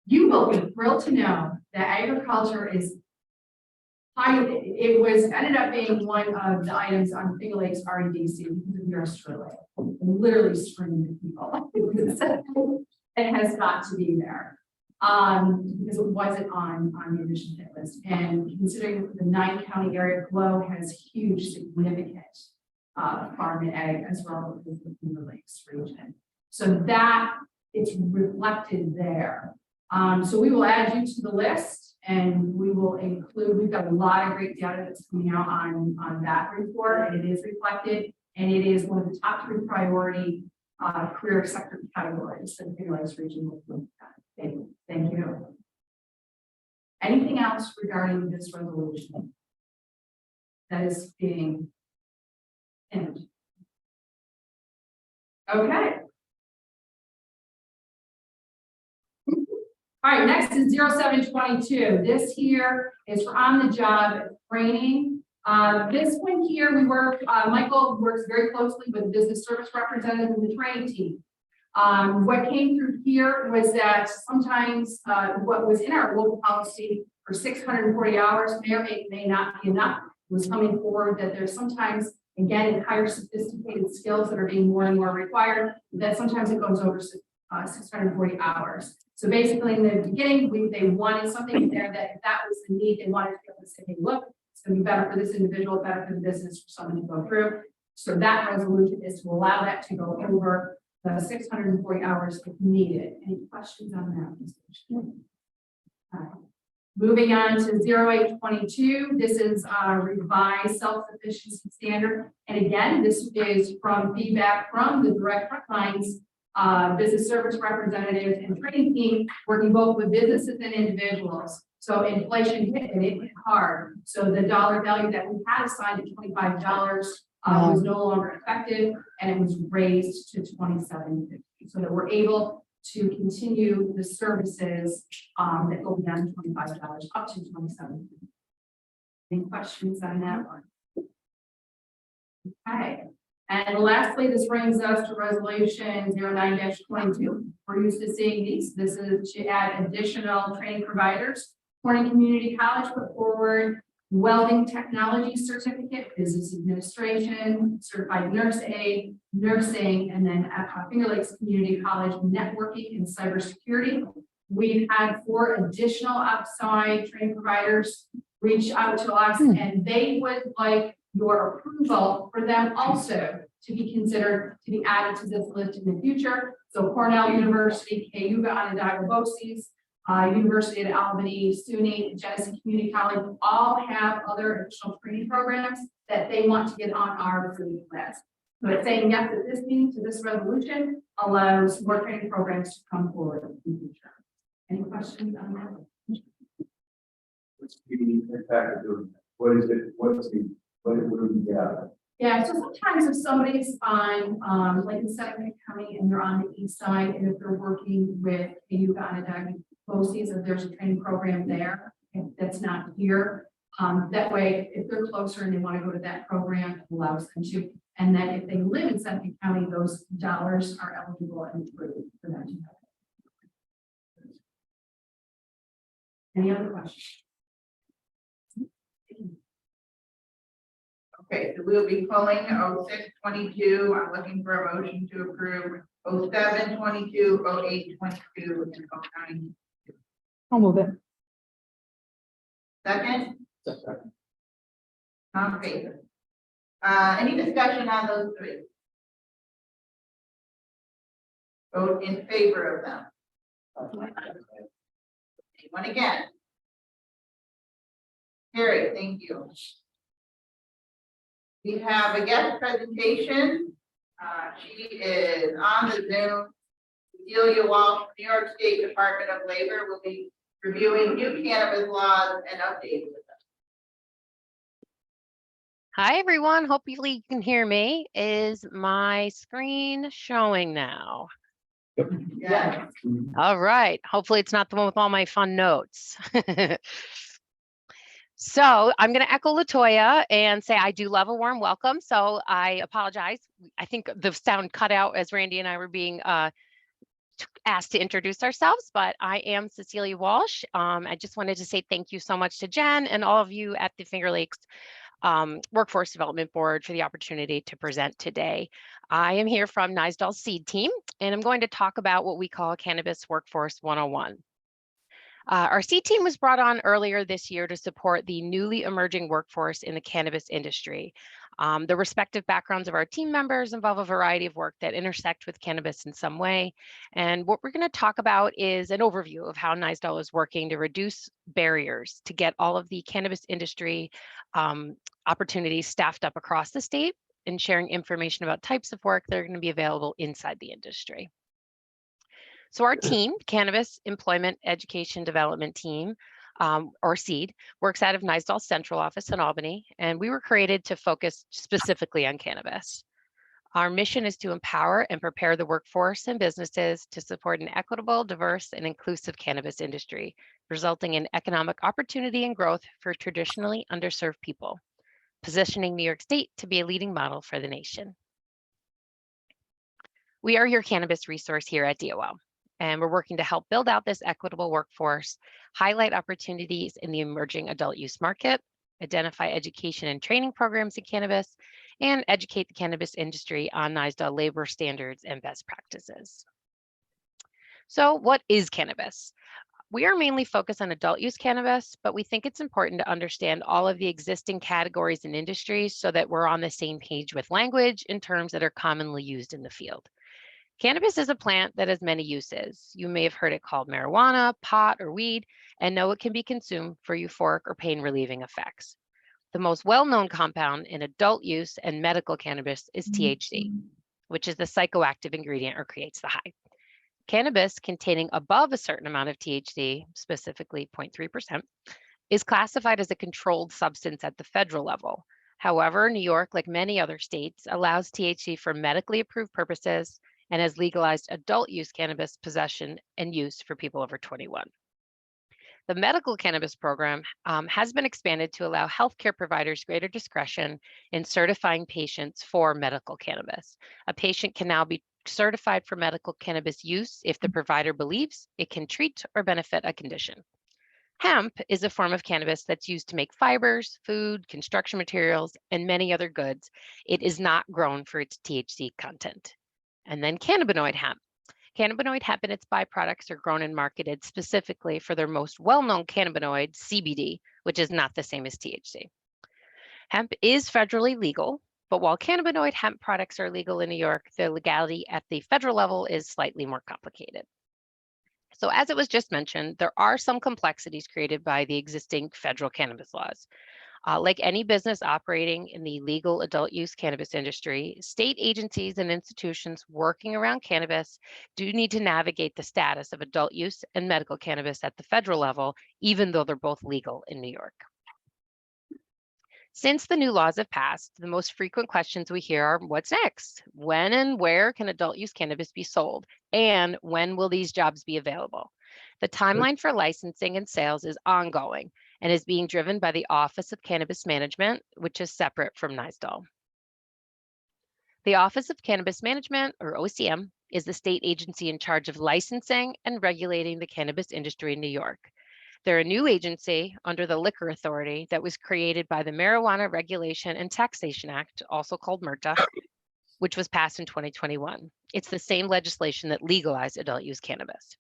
You will be thrilled to know that agriculture is it was ended up being one of the items on Finger Lakes REDC because of your Australia. Literally screaming at people. It has got to be there. Because it wasn't on the addition hit list. And considering the 9-county area, Glow has huge, significant farm and ag as well as the Finger Lakes region. So that it's reflected there. So we will add you to the list and we will include, we've got a lot of great data that's coming out on that report, and it is reflected, and it is one of the top 3 priority career sector categories that the Finger Lakes region will look at. Thank you. Anything else regarding this resolution that is being ended? Okay. All right, next is 0722. This here is for on-the-job training. This one here, we work, Michael works very closely with business service representatives and the training team. What came through here was that sometimes what was in our local policy for 640 hours may or may not be enough. It was coming forward that there's sometimes, again, higher sophisticated skills that are being more and more required, that sometimes it goes over 640 hours. So basically in the beginning, they wanted something in there that if that was the need, they wanted to be able to say, hey, look, it's going to be better for this individual, better for the business, for someone to go through. So that resolution is to allow that to go over the 640 hours if needed. Any questions on that? Moving on to 0822, this is a revised self-sufficiency standard. And again, this is from feedback from the direct front lines, business service representatives and training team, working both with businesses and individuals. So inflation hit and it hit hard. So the dollar value that we had assigned at $25 was no longer effective, and it was raised to $27.50, so that we're able to continue the services that go beyond $25 up to $27.50. Any questions on that one? Okay. And lastly, this brings us to resolution 09-22. We're used to seeing these. This is to add additional training providers. Corning Community College put forward welding technology certificate, business administration, certified nurse aide, nursing, and then at Finger Lakes Community College, networking and cybersecurity. We've had 4 additional outside training providers reach out to us, and they would like your approval for them also to be considered to be added to this list in the future. So Cornell University, Cayuga Onondaga BOCES, University of Albany, SUNY, Genesee Community College, all have other additional training programs that they want to get on our approved list. But saying yes at this meeting to this resolution allows more training programs to come forward in the future. Any questions on that? What's the impact of doing that? What is it? What would we get out of it? Yeah, so sometimes if somebody's on, like in Seneca County and they're on the east side, and if they're working with Cayuga Onondaga BOCES, if there's a training program there, if that's not here, that way, if they're closer and they want to go to that program, it allows them to. And then if they live in Seneca County, those dollars are eligible and approved for them to have. Any other questions? Okay, so we'll be pulling 0622. I'm looking for a motion to approve 0722, 0822, and Polk County. I'll move it. Second? Okay. Any discussion on those 3? Vote in favor of them. Anyone again? Carrie, thank you. We have a guest presentation. She is on the Zoom. Cecilia Walsh, New York State Department of Labor, will be reviewing new cannabis laws and updating with them. Hi, everyone. Hopefully you can hear me. Is my screen showing now? Yeah. All right. Hopefully it's not the one with all my fun notes. So I'm going to echo Latoya and say I do love a warm welcome. So I apologize. I think the sound cut out as Randy and I were being asked to introduce ourselves, but I am Cecilia Walsh. I just wanted to say thank you so much to Jen and all of you at the Finger Lakes Workforce Development Board for the opportunity to present today. I am here from NYSDOL's SEED team, and I'm going to talk about what we call Cannabis Workforce 101. Our SEED team was brought on earlier this year to support the newly emerging workforce in the cannabis industry. The respective backgrounds of our team members involve a variety of work that intersect with cannabis in some way. And what we're going to talk about is an overview of how NYSDOL is working to reduce barriers to get all of the cannabis industry opportunities staffed up across the state and sharing information about types of work that are going to be available inside the industry. So our team, Cannabis Employment Education Development Team, or SEED, works out of NYSDOL's central office in Albany, and we were created to focus specifically on cannabis. Our mission is to empower and prepare the workforce and businesses to support an equitable, diverse, and inclusive cannabis industry, resulting in economic opportunity and growth for traditionally underserved people, positioning New York State to be a leading model for the nation. We are your cannabis resource here at DOL. And we're working to help build out this equitable workforce, highlight opportunities in the emerging adult use market, identify education and training programs in cannabis, and educate the cannabis industry on NYSDOL labor standards and best practices. So what is cannabis? We are mainly focused on adult use cannabis, but we think it's important to understand all of the existing categories and industries so that we're on the same page with language and terms that are commonly used in the field. Cannabis is a plant that has many uses. You may have heard it called marijuana, pot, or weed, and know it can be consumed for euphoric or pain relieving effects. The most well-known compound in adult use and medical cannabis is THC, which is the psychoactive ingredient or creates the high. Cannabis containing above a certain amount of THC, specifically 0.3%, is classified as a controlled substance at the federal level. However, New York, like many other states, allows THC for medically approved purposes and has legalized adult use cannabis possession and use for people over 21. The medical cannabis program has been expanded to allow healthcare providers greater discretion in certifying patients for medical cannabis. A patient can now be certified for medical cannabis use if the provider believes it can treat or benefit a condition. Hemp is a form of cannabis that's used to make fibers, food, construction materials, and many other goods. It is not grown for its THC content. And then cannabinoid hemp. Cannabinoid hemp and its byproducts are grown and marketed specifically for their most well-known cannabinoid, CBD, which is not the same as THC. Hemp is federally legal, but while cannabinoid hemp products are legal in New York, the legality at the federal level is slightly more complicated. So as it was just mentioned, there are some complexities created by the existing federal cannabis laws. Like any business operating in the legal adult use cannabis industry, state agencies and institutions working around cannabis do need to navigate the status of adult use and medical cannabis at the federal level, even though they're both legal in New York. Since the new laws have passed, the most frequent questions we hear are, what's next? When and where can adult use cannabis be sold? And when will these jobs be available? The timeline for licensing and sales is ongoing and is being driven by the Office of Cannabis Management, which is separate from NYSDOL. The Office of Cannabis Management, or OCM, is the state agency in charge of licensing and regulating the cannabis industry in New York. They're a new agency under the Liquor Authority that was created by the Marijuana Regulation and Taxation Act, also called MRTA, which was passed in 2021. It's the same legislation that legalized adult use cannabis.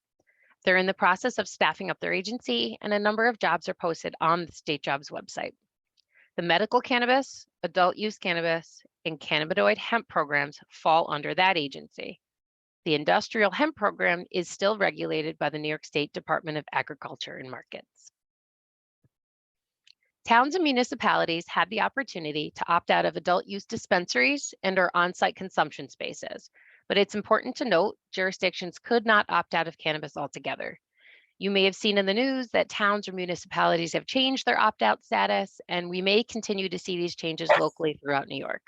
They're in the process of staffing up their agency, and a number of jobs are posted on the state jobs website. The medical cannabis, adult use cannabis, and cannabinoid hemp programs fall under that agency. The industrial hemp program is still regulated by the New York State Department of Agriculture and Markets. Towns and municipalities had the opportunity to opt out of adult use dispensaries and or on-site consumption spaces, but it's important to note jurisdictions could not opt out of cannabis altogether. You may have seen in the news that towns or municipalities have changed their opt-out status, and we may continue to see these changes locally throughout New York.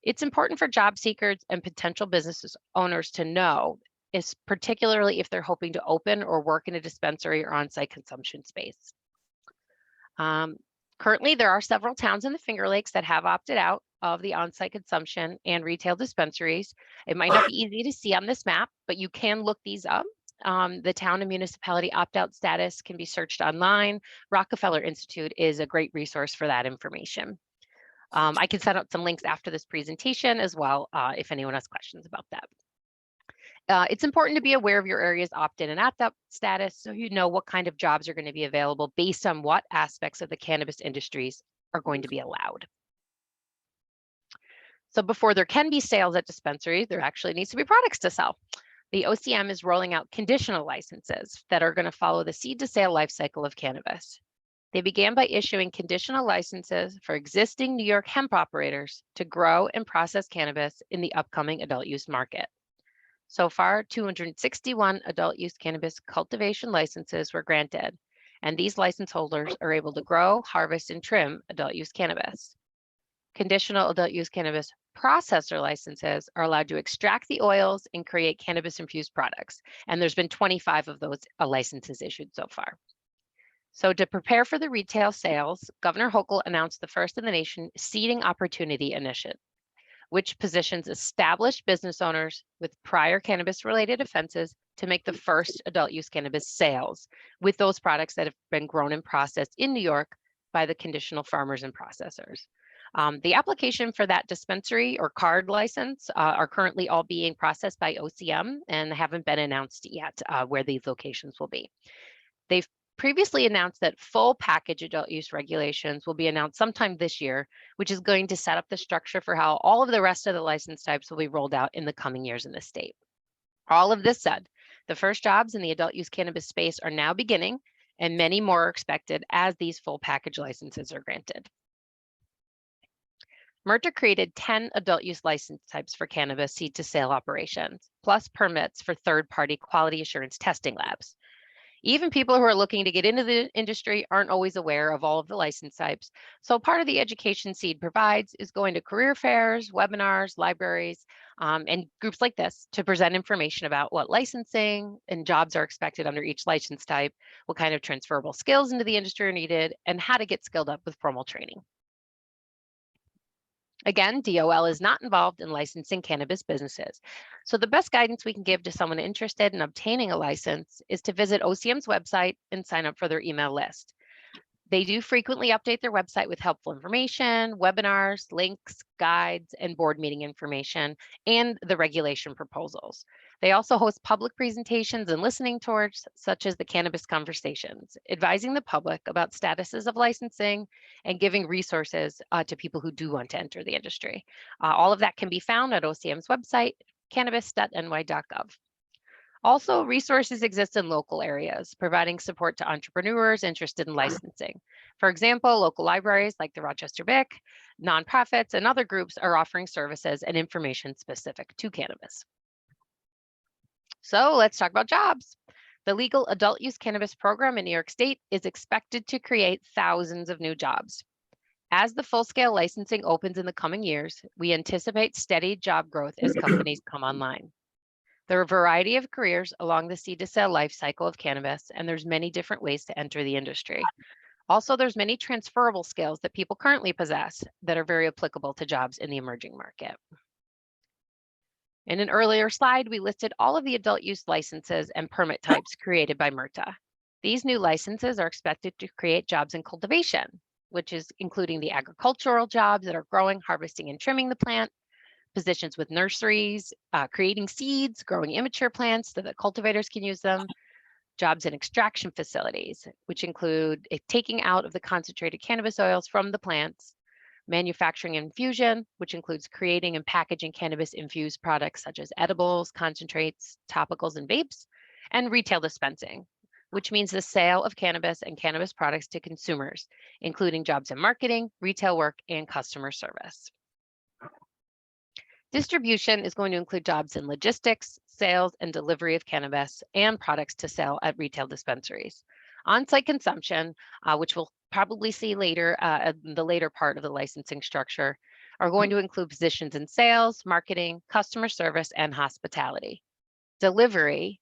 It's important for job seekers and potential business owners to know, is particularly if they're hoping to open or work in a dispensary or on-site consumption space. Currently, there are several towns in the Finger Lakes that have opted out of the on-site consumption and retail dispensaries. It might not be easy to see on this map, but you can look these up. The town and municipality opt-out status can be searched online. Rockefeller Institute is a great resource for that information. I can send out some links after this presentation as well, if anyone has questions about that. It's important to be aware of your area's opt-in and opt-out status so you know what kind of jobs are going to be available based on what aspects of the cannabis industries are going to be allowed. So before there can be sales at dispensaries, there actually needs to be products to sell. The OCM is rolling out conditional licenses that are going to follow the seed to sale life cycle of cannabis. They began by issuing conditional licenses for existing New York hemp operators to grow and process cannabis in the upcoming adult use market. So far, 261 adult use cannabis cultivation licenses were granted, and these license holders are able to grow, harvest, and trim adult use cannabis. Conditional adult use cannabis processor licenses are allowed to extract the oils and create cannabis infused products, and there's been 25 of those licenses issued so far. So to prepare for the retail sales, Governor Hochul announced the first in the nation Seeding Opportunity Initiative, which positions established business owners with prior cannabis-related offenses to make the first adult use cannabis sales with those products that have been grown and processed in New York by the conditional farmers and processors. The application for that dispensary or card license are currently all being processed by OCM and haven't been announced yet where these locations will be. They've previously announced that full package adult use regulations will be announced sometime this year, which is going to set up the structure for how all of the rest of the license types will be rolled out in the coming years in the state. All of this said, the first jobs in the adult use cannabis space are now beginning, and many more are expected as these full package licenses are granted. MRTA created 10 adult use license types for cannabis seed to sale operations, plus permits for third-party quality assurance testing labs. Even people who are looking to get into the industry aren't always aware of all of the license types. So part of the education SEED provides is going to career fairs, webinars, libraries, and groups like this to present information about what licensing and jobs are expected under each license type, what kind of transferable skills into the industry are needed, and how to get skilled up with formal training. Again, DOL is not involved in licensing cannabis businesses. So the best guidance we can give to someone interested in obtaining a license is to visit OCM's website and sign up for their email list. They do frequently update their website with helpful information, webinars, links, guides, and board meeting information, and the regulation proposals. They also host public presentations and listening tours, such as the Cannabis Conversations, advising the public about statuses of licensing and giving resources to people who do want to enter the industry. All of that can be found at OCM's website, cannabis.ny.gov. Also, resources exist in local areas, providing support to entrepreneurs interested in licensing. For example, local libraries like the Rochester BIC, nonprofits, and other groups are offering services and information specific to cannabis. So let's talk about jobs. The legal adult use cannabis program in New York State is expected to create thousands of new jobs. As the full-scale licensing opens in the coming years, we anticipate steady job growth as companies come online. There are a variety of careers along the seed to sale life cycle of cannabis, and there's many different ways to enter the industry. Also, there's many transferable skills that people currently possess that are very applicable to jobs in the emerging market. In an earlier slide, we listed all of the adult use licenses and permit types created by MRTA. These new licenses are expected to create jobs in cultivation, which is including the agricultural jobs that are growing, harvesting, and trimming the plant, positions with nurseries, creating seeds, growing immature plants so that cultivators can use them, jobs in extraction facilities, which include taking out of the concentrated cannabis oils from the plants, manufacturing and infusion, which includes creating and packaging cannabis infused products such as edibles, concentrates, topicals, and vapes, and retail dispensing, which means the sale of cannabis and cannabis products to consumers, including jobs in marketing, retail work, and customer service. Distribution is going to include jobs in logistics, sales, and delivery of cannabis and products to sell at retail dispensaries. On-site consumption, which we'll probably see later in the later part of the licensing structure, are going to include positions in sales, marketing, customer service, and hospitality. Delivery,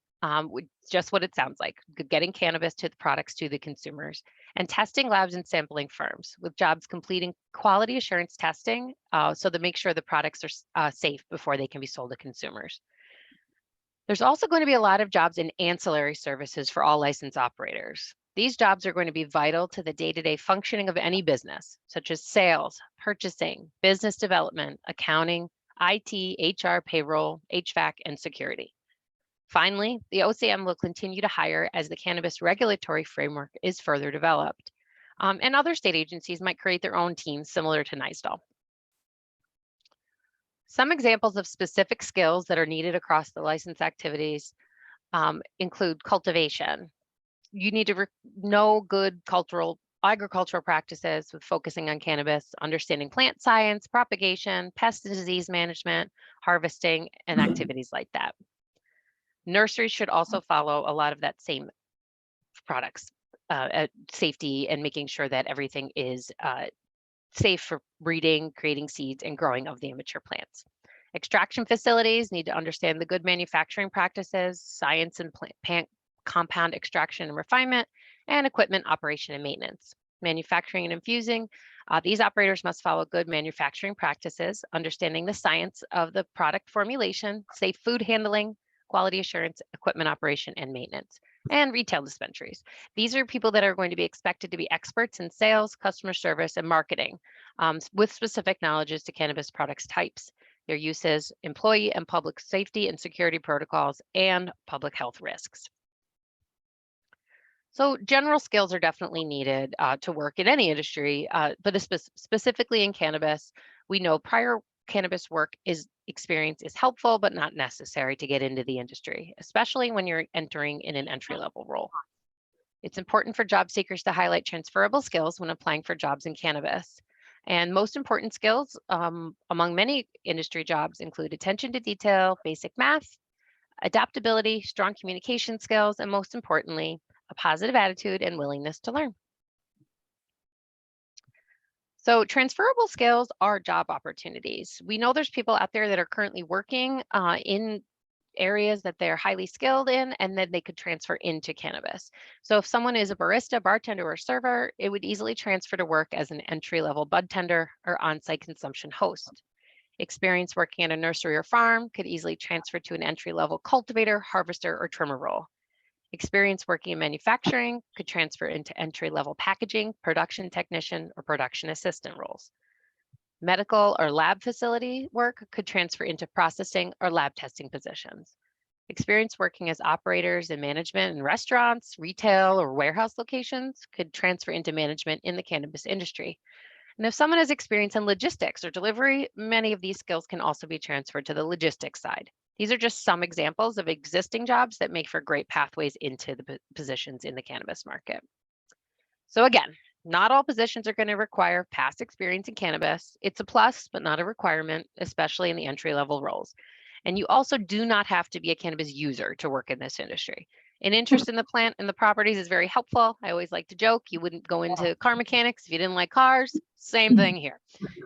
just what it sounds like, getting cannabis to the products to the consumers, and testing labs and sampling firms, with jobs completing quality assurance testing so to make sure the products are safe before they can be sold to consumers. There's also going to be a lot of jobs in ancillary services for all licensed operators. These jobs are going to be vital to the day-to-day functioning of any business, such as sales, purchasing, business development, accounting, IT, HR, payroll, HVAC, and security. Finally, the OCM will continue to hire as the cannabis regulatory framework is further developed. And other state agencies might create their own teams similar to NYSDAL. Some examples of specific skills that are needed across the license activities include cultivation. You need to know good agricultural practices with focusing on cannabis, understanding plant science, propagation, pest and disease management, harvesting, and activities like that. Nurseries should also follow a lot of that same products, safety, and making sure that everything is safe for breeding, creating seeds, and growing of the immature plants. Extraction facilities need to understand the good manufacturing practices, science and plant compound extraction and refinement, and equipment operation and maintenance. Manufacturing and infusing, these operators must follow good manufacturing practices, understanding the science of the product formulation, safe food handling, quality assurance, equipment operation, and maintenance. And retail dispensaries. These are people that are going to be expected to be experts in sales, customer service, and marketing with specific knowledges to cannabis products types, their uses, employee and public safety and security protocols, and public health risks. So general skills are definitely needed to work in any industry, but specifically in cannabis, we know prior cannabis experience is helpful, but not necessary to get into the industry, especially when you're entering in an entry-level role. It's important for job seekers to highlight transferable skills when applying for jobs in cannabis. And most important skills among many industry jobs include attention to detail, basic math, adaptability, strong communication skills, and most importantly, a positive attitude and willingness to learn. So transferable skills are job opportunities. We know there's people out there that are currently working in areas that they're highly skilled in, and then they could transfer into cannabis. So if someone is a barista, bartender, or server, it would easily transfer to work as an entry-level bud tender or on-site consumption host. Experience working at a nursery or farm could easily transfer to an entry-level cultivator, harvester, or trimmer role. Experience working in manufacturing could transfer into entry-level packaging, production technician, or production assistant roles. Medical or lab facility work could transfer into processing or lab testing positions. Experience working as operators in management in restaurants, retail, or warehouse locations could transfer into management in the cannabis industry. And if someone has experience in logistics or delivery, many of these skills can also be transferred to the logistics side. These are just some examples of existing jobs that make for great pathways into the positions in the cannabis market. So again, not all positions are going to require past experience in cannabis. It's a plus, but not a requirement, especially in the entry-level roles. And you also do not have to be a cannabis user to work in this industry. An interest in the plant and the properties is very helpful. I always like to joke, you wouldn't go into car mechanics if you didn't like cars. Same thing here.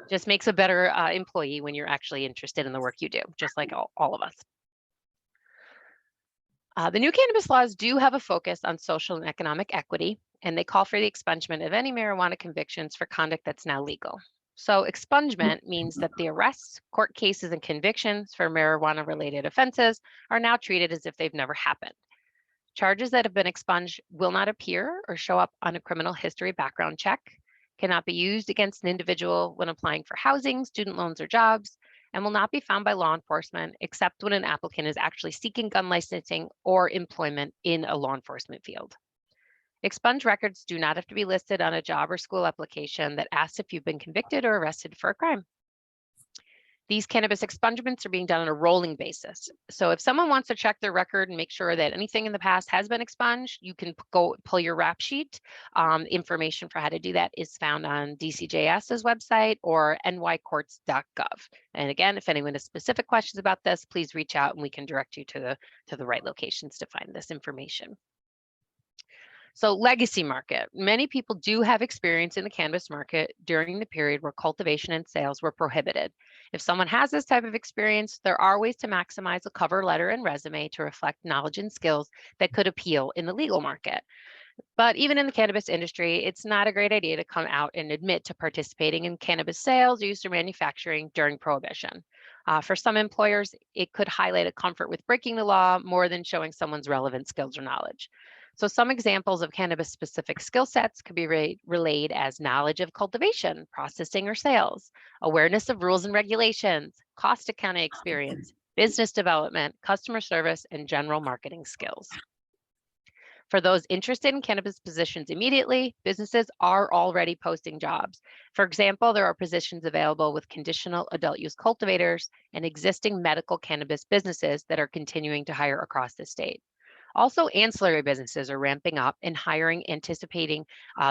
Just makes a better employee when you're actually interested in the work you do, just like all of us. The new cannabis laws do have a focus on social and economic equity, and they call for the expungement of any marijuana convictions for conduct that's now legal. So expungement means that the arrests, court cases, and convictions for marijuana-related offenses are now treated as if they've never happened. Charges that have been expunged will not appear or show up on a criminal history background check, cannot be used against an individual when applying for housing, student loans, or jobs, and will not be found by law enforcement except when an applicant is actually seeking gun licensing or employment in a law enforcement field. Expunged records do not have to be listed on a job or school application that asks if you've been convicted or arrested for a crime. These cannabis expungements are being done on a rolling basis. So if someone wants to check their record and make sure that anything in the past has been expunged, you can go pull your rap sheet. Information for how to do that is found on DCJS's website or nycourts.gov. And again, if anyone has specific questions about this, please reach out and we can direct you to the right locations to find this information. So legacy market. Many people do have experience in the cannabis market during the period where cultivation and sales were prohibited. If someone has this type of experience, there are ways to maximize a cover letter and resume to reflect knowledge and skills that could appeal in the legal market. But even in the cannabis industry, it's not a great idea to come out and admit to participating in cannabis sales, use, or manufacturing during prohibition. For some employers, it could highlight a comfort with breaking the law more than showing someone's relevant skills or knowledge. So some examples of cannabis-specific skill sets could be relayed as knowledge of cultivation, processing, or sales, awareness of rules and regulations, cost accounting experience, business development, customer service, and general marketing skills. For those interested in cannabis positions immediately, businesses are already posting jobs. For example, there are positions available with conditional adult use cultivators and existing medical cannabis businesses that are continuing to hire across the state. Also, ancillary businesses are ramping up and hiring, anticipating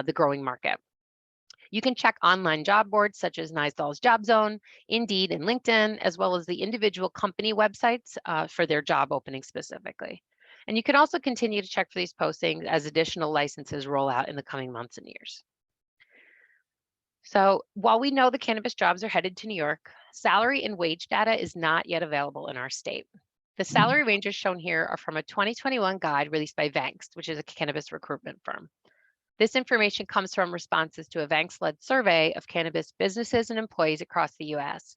the growing market. You can check online job boards such as NYSDOL's Job Zone, Indeed, and LinkedIn, as well as the individual company websites for their job openings specifically. And you can also continue to check for these postings as additional licenses roll out in the coming months and years. So while we know the cannabis jobs are headed to New York, salary and wage data is not yet available in our state. The salary ranges shown here are from a 2021 guide released by Vankst, which is a cannabis recruitment firm. This information comes from responses to a Vankst-led survey of cannabis businesses and employees across the US.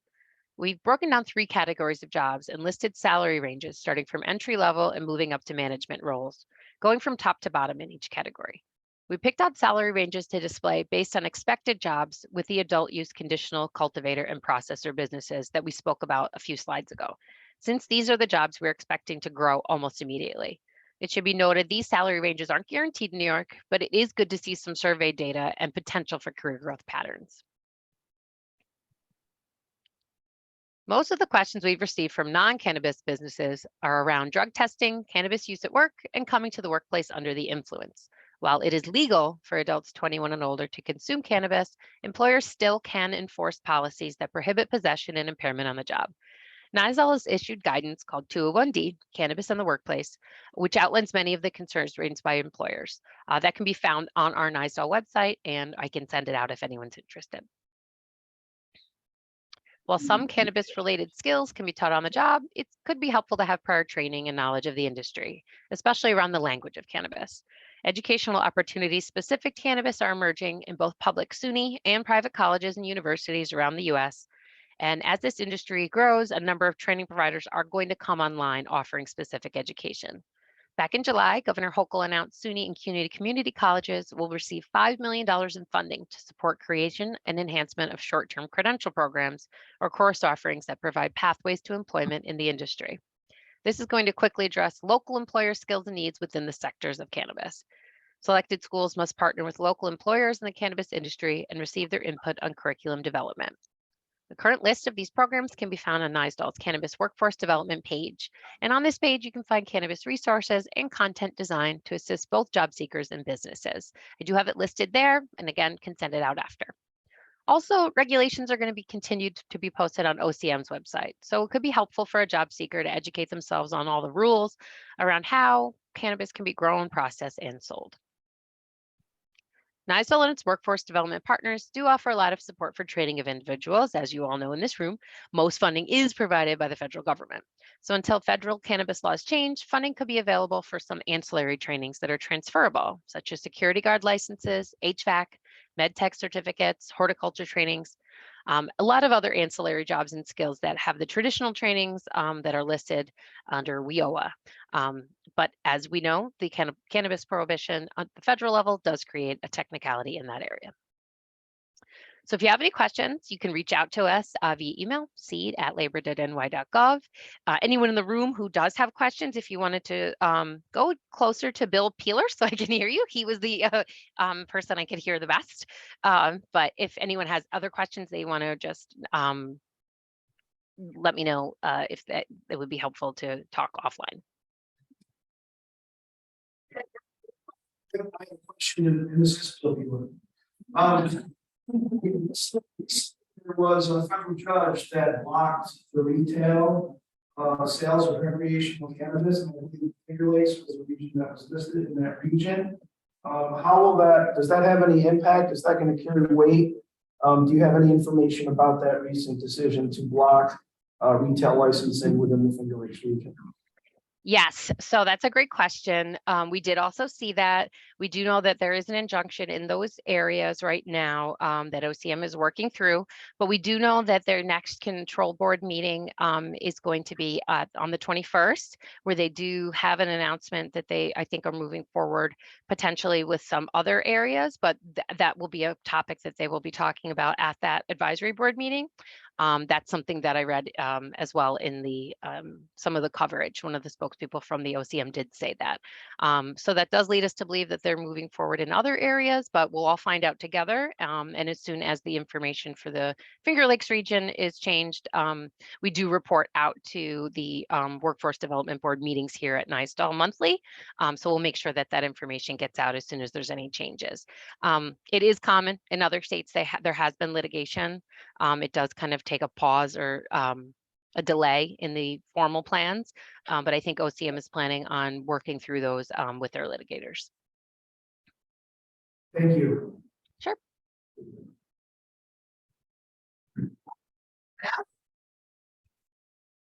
We've broken down 3 categories of jobs and listed salary ranges starting from entry level and moving up to management roles, going from top to bottom in each category. We picked out salary ranges to display based on expected jobs with the adult use conditional cultivator and processor businesses that we spoke about a few slides ago, since these are the jobs we're expecting to grow almost immediately. It should be noted these salary ranges aren't guaranteed in New York, but it is good to see some survey data and potential for career growth patterns. Most of the questions we've received from non-cannabis businesses are around drug testing, cannabis use at work, and coming to the workplace under the influence. While it is legal for adults 21 and older to consume cannabis, employers still can enforce policies that prohibit possession and impairment on the job. NYSDOL has issued guidance called 201D, Cannabis in the Workplace, which outlines many of the concerns raised by employers. That can be found on our NYSDOL website, and I can send it out if anyone's interested. While some cannabis-related skills can be taught on the job, it could be helpful to have prior training and knowledge of the industry, especially around the language of cannabis. Educational opportunities specific to cannabis are emerging in both public SUNY and private colleges and universities around the US. And as this industry grows, a number of training providers are going to come online offering specific education. Back in July, Governor Hochul announced SUNY and CUNY community colleges will receive $5 million in funding to support creation and enhancement of short-term credential programs or course offerings that provide pathways to employment in the industry. This is going to quickly address local employer skills and needs within the sectors of cannabis. Selected schools must partner with local employers in the cannabis industry and receive their input on curriculum development. The current list of these programs can be found on NYSDOL's Cannabis Workforce Development page. And on this page, you can find cannabis resources and content designed to assist both job seekers and businesses. I do have it listed there, and again, can send it out after. Also, regulations are going to be continued to be posted on OCM's website. So it could be helpful for a job seeker to educate themselves on all the rules around how cannabis can be grown, processed, and sold. NYSDOL and its workforce development partners do offer a lot of support for training of individuals. As you all know in this room, most funding is provided by the federal government. So until federal cannabis laws change, funding could be available for some ancillary trainings that are transferable, such as security guard licenses, HVAC, med tech certificates, horticulture trainings, a lot of other ancillary jobs and skills that have the traditional trainings that are listed under WIOA. But as we know, the cannabis prohibition at the federal level does create a technicality in that area. So if you have any questions, you can reach out to us via email, seed@labor.ny.gov. Anyone in the room who does have questions, if you wanted to go closer to Bill Peeler so I can hear you, he was the person I could hear the best. But if anyone has other questions they want to just let me know if that it would be helpful to talk offline. I have a question, and this is still Peeler. There was a federal judge that blocked the retail sales of recreational cannabis, and I believe Finger Lakes was a region that was listed in that region. How will that, does that have any impact? Is that going to carry weight? Do you have any information about that recent decision to block retail licensing within the Finger Lakes region? Yes, so that's a great question. We did also see that. We do know that there is an injunction in those areas right now that OCM is working through, but we do know that their next control board meeting is going to be on the 21st, where they do have an announcement that they, I think, are moving forward potentially with some other areas, but that will be a topic that they will be talking about at that advisory board meeting. That's something that I read as well in the some of the coverage. One of the spokespeople from the OCM did say that. So that does lead us to believe that they're moving forward in other areas, but we'll all find out together. And as soon as the information for the Finger Lakes region is changed, we do report out to the Workforce Development Board meetings here at NYSDOL monthly. So we'll make sure that that information gets out as soon as there's any changes. It is common in other states, there has been litigation. It does kind of take a pause or a delay in the formal plans, but I think OCM is planning on working through those with their litigators. Thank you. Sure.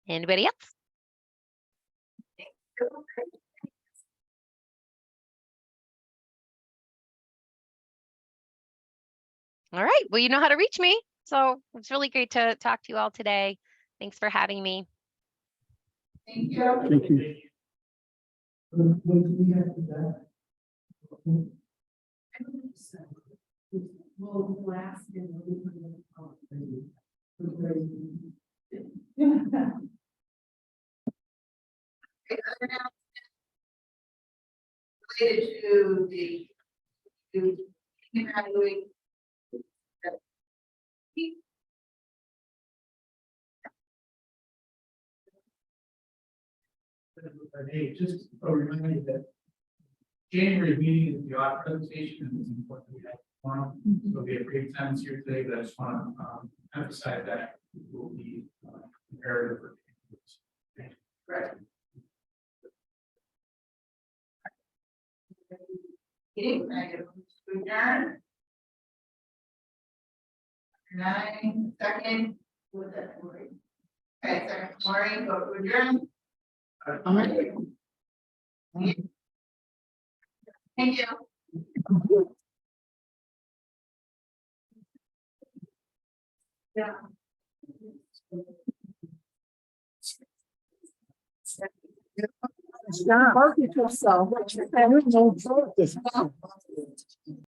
Anybody else? All right, well, you know how to reach me. So it's really great to talk to you all today. Thanks for having me. Thank you. Thank you. Related to the evaluating. Hey, just a reminder that January meeting is the audit presentation, and it's important we have one. It'll be a great time here today, but I just want to emphasize that it will be imperative for. Right. Meeting, I get to adjourn. 9 seconds. With that, Lori. Okay, second, Maureen, vote to adjourn. Thank you. Yeah. Mark yourself.